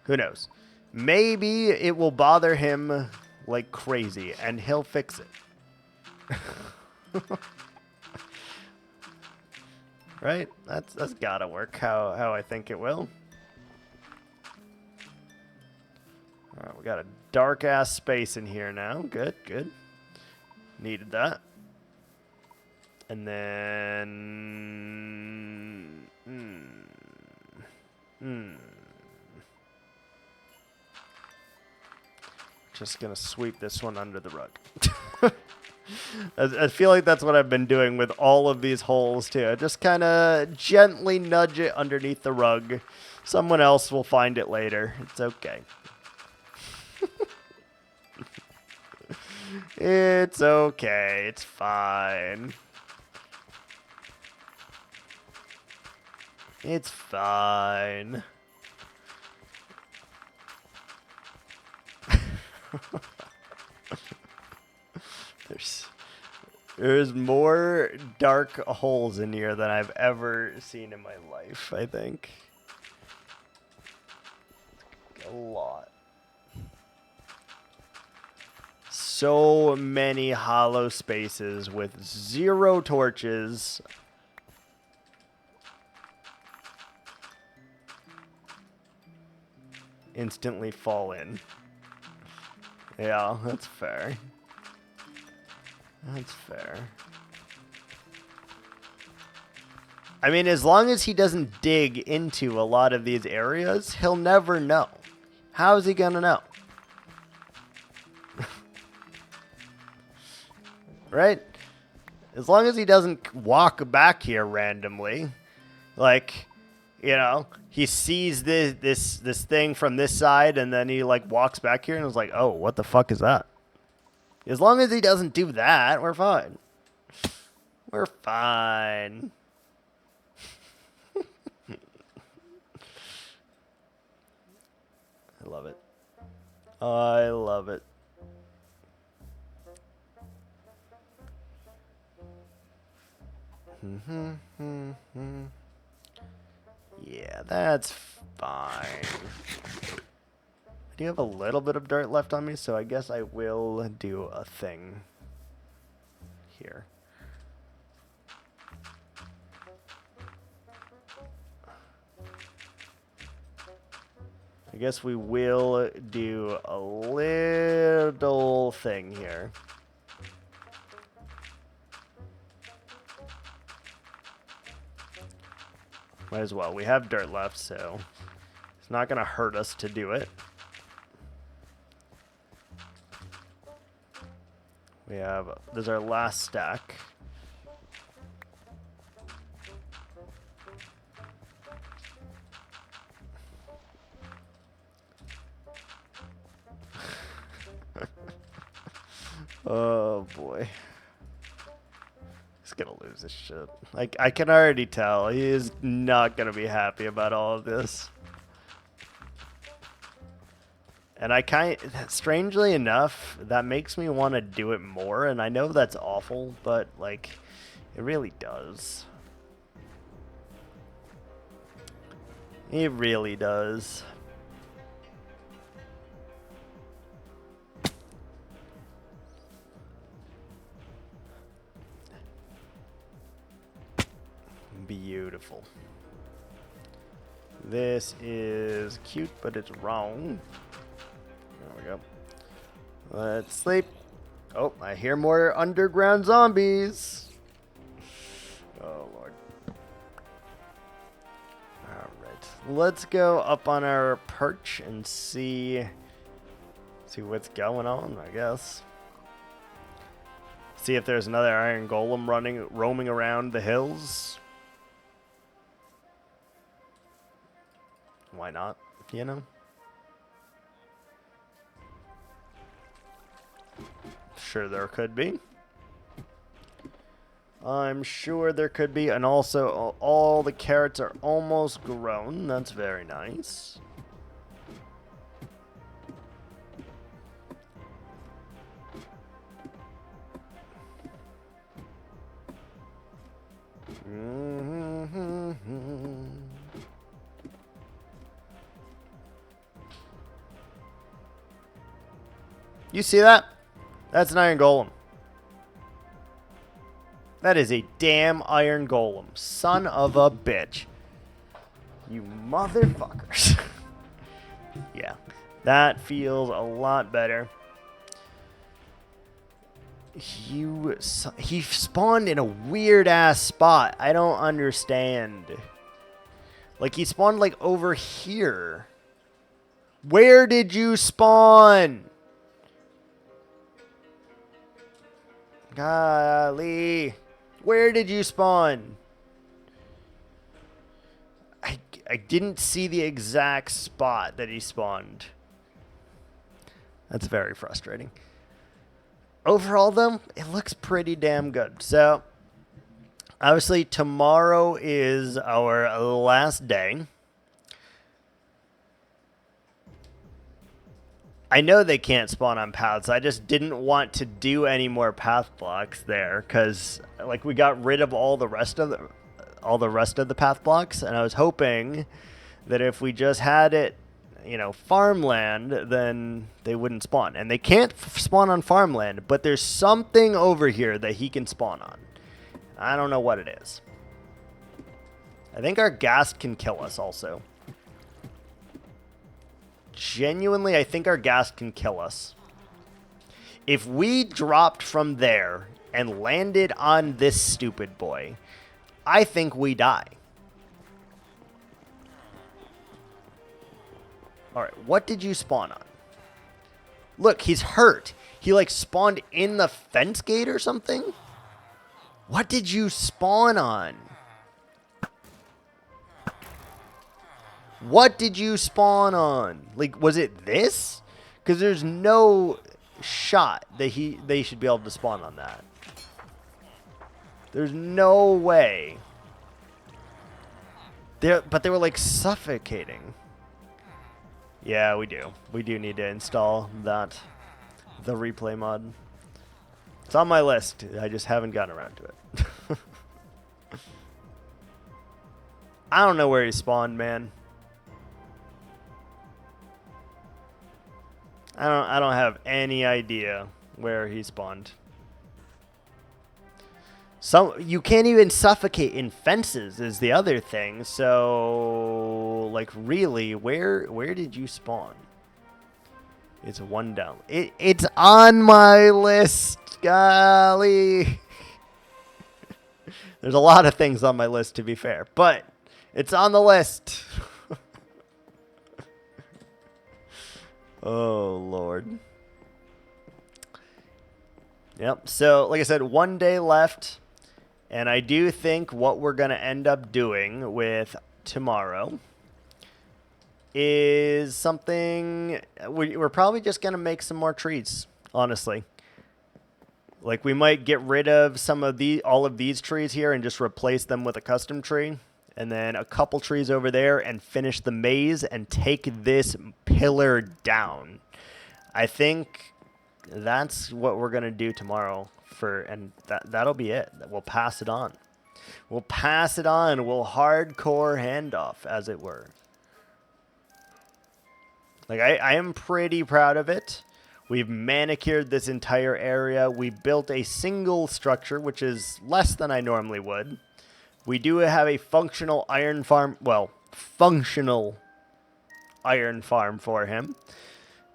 Who knows? Maybe it will bother him like crazy, and he'll fix it. Right? That's gotta work how I think it will. Alright, we got a dark-ass space in here now. Good, good. Needed that. And then... Just gonna sweep this one under the rug. I feel like that's what I've been doing with all of these holes too. Just kind of gently nudge it underneath the rug. Someone else will find it later. It's okay. It's okay. It's fine. It's fine. There's more dark holes in here than I've ever seen in my life, I think. A lot. So many hollow spaces with 0 torches. Instantly fall in. Yeah, that's fair. That's fair. I mean, as long as he doesn't dig into a lot of these areas, he'll never know. How's he gonna know? Right? As long as he doesn't walk back here randomly, like, you know, he sees this thing from this side and then he like walks back here and is like, oh, what the fuck is that? As long as he doesn't do that, we're fine. We're fine. I love it. I love it. Yeah, that's fine. I do have a little bit of dirt left on me, so I guess I will do a thing here. I guess we will do a little thing here. Might as well. We have dirt left, so it's not going to hurt us to do it. We have, this is our last stack. Oh boy. He's gonna lose his shit. Like, I can already tell he is not gonna be happy about all of this. And strangely enough, that makes me want to do it more, and I know that's awful, but like, it really does. It really does. Beautiful. This is cute, but it's wrong. There we go. Let's sleep. Oh, I hear more underground zombies. Oh, Lord. Alright. Let's go up on our perch and see what's going on, I guess. See if there's another iron golem roaming around the hills. Why not, you know? Sure there could be. I'm sure there could be. And also, all the carrots are almost grown. That's very nice. You see that? That's an iron golem. That is a damn iron golem. Son of a bitch. You motherfuckers. Yeah. That feels a lot better. He spawned in a weird ass spot. I don't understand. Like, he spawned like over here. Where did you spawn? Golly. Where did you spawn? I didn't see the exact spot that he spawned. That's very frustrating. Overall, though, it looks pretty damn good. So, obviously, tomorrow is our last day. I know they can't spawn on paths. I just didn't want to do any more path blocks there because, like, we got rid of all the rest of the path blocks, and I was hoping that if we just had it, you know, farmland, then they wouldn't spawn. And they can't spawn on farmland, but there's something over here that he can spawn on. I don't know what it is. I think our ghast can kill us also. Genuinely, I think our ghast can kill us. If we dropped from there and landed on this stupid boy, I think we die. Alright, what did you spawn on? Look, he's hurt. He, like, spawned in the fence gate or something? What did you spawn on? What did you spawn on? Like, was it this? Because there's no shot that they should be able to spawn on that. There's no way. But they were, like, suffocating. Yeah, we do. We do need to install that. The replay mod. It's on my list. I just haven't gotten around to it. I don't know where he spawned, man. I don't have any idea where he spawned. You can't even suffocate in fences is the other thing. So, like, really, where did you spawn? It's one down. It's on my list, golly. There's a lot of things on my list, to be fair, but it's on the list. Oh, Lord. Yep, so, like I said, 1 day left. And I do think what we're going to end up doing with tomorrow is something... We're probably just going to make some more trees, honestly. Like, we might get rid of all of these trees here and just replace them with a custom tree. And then a couple trees over there and finish the maze and take this pillar down. I think that's what we're going to do tomorrow. And that'll be it. We'll pass it on. We'll pass it on. We'll hardcore handoff, as it were. Like, I am pretty proud of it. We've manicured this entire area. We built a single structure, which is less than I normally would. We do have a functional iron farm. Well, functional iron farm for him.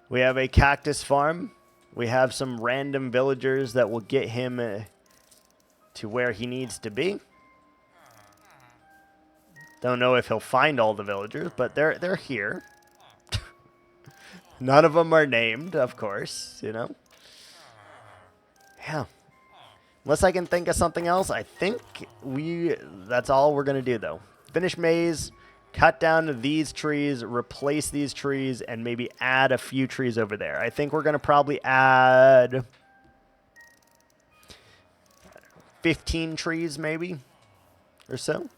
We have a cactus farm. We have some random villagers that will get him to where he needs to be. Don't know if he'll find all the villagers, but they're here. None of them are named, of course, you know. Yeah. Unless I can think of something else, I think that's all we're going to do, though. Finish maze, cut down these trees, replace these trees, and maybe add a few trees over there. I think we're going to probably add 15 trees, maybe, or so.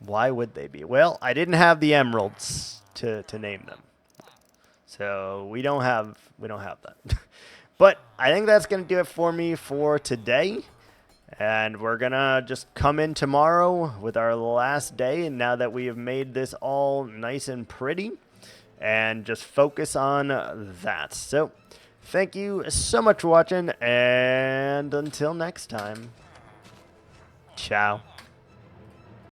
Why would they be? Well, I didn't have the emeralds to name them. So we don't have that. But I think that's going to do it for me for today. And we're going to just come in tomorrow with our last day. And now that we have made this all nice and pretty. And just focus on that. So thank you so much for watching. And until next time. Ciao.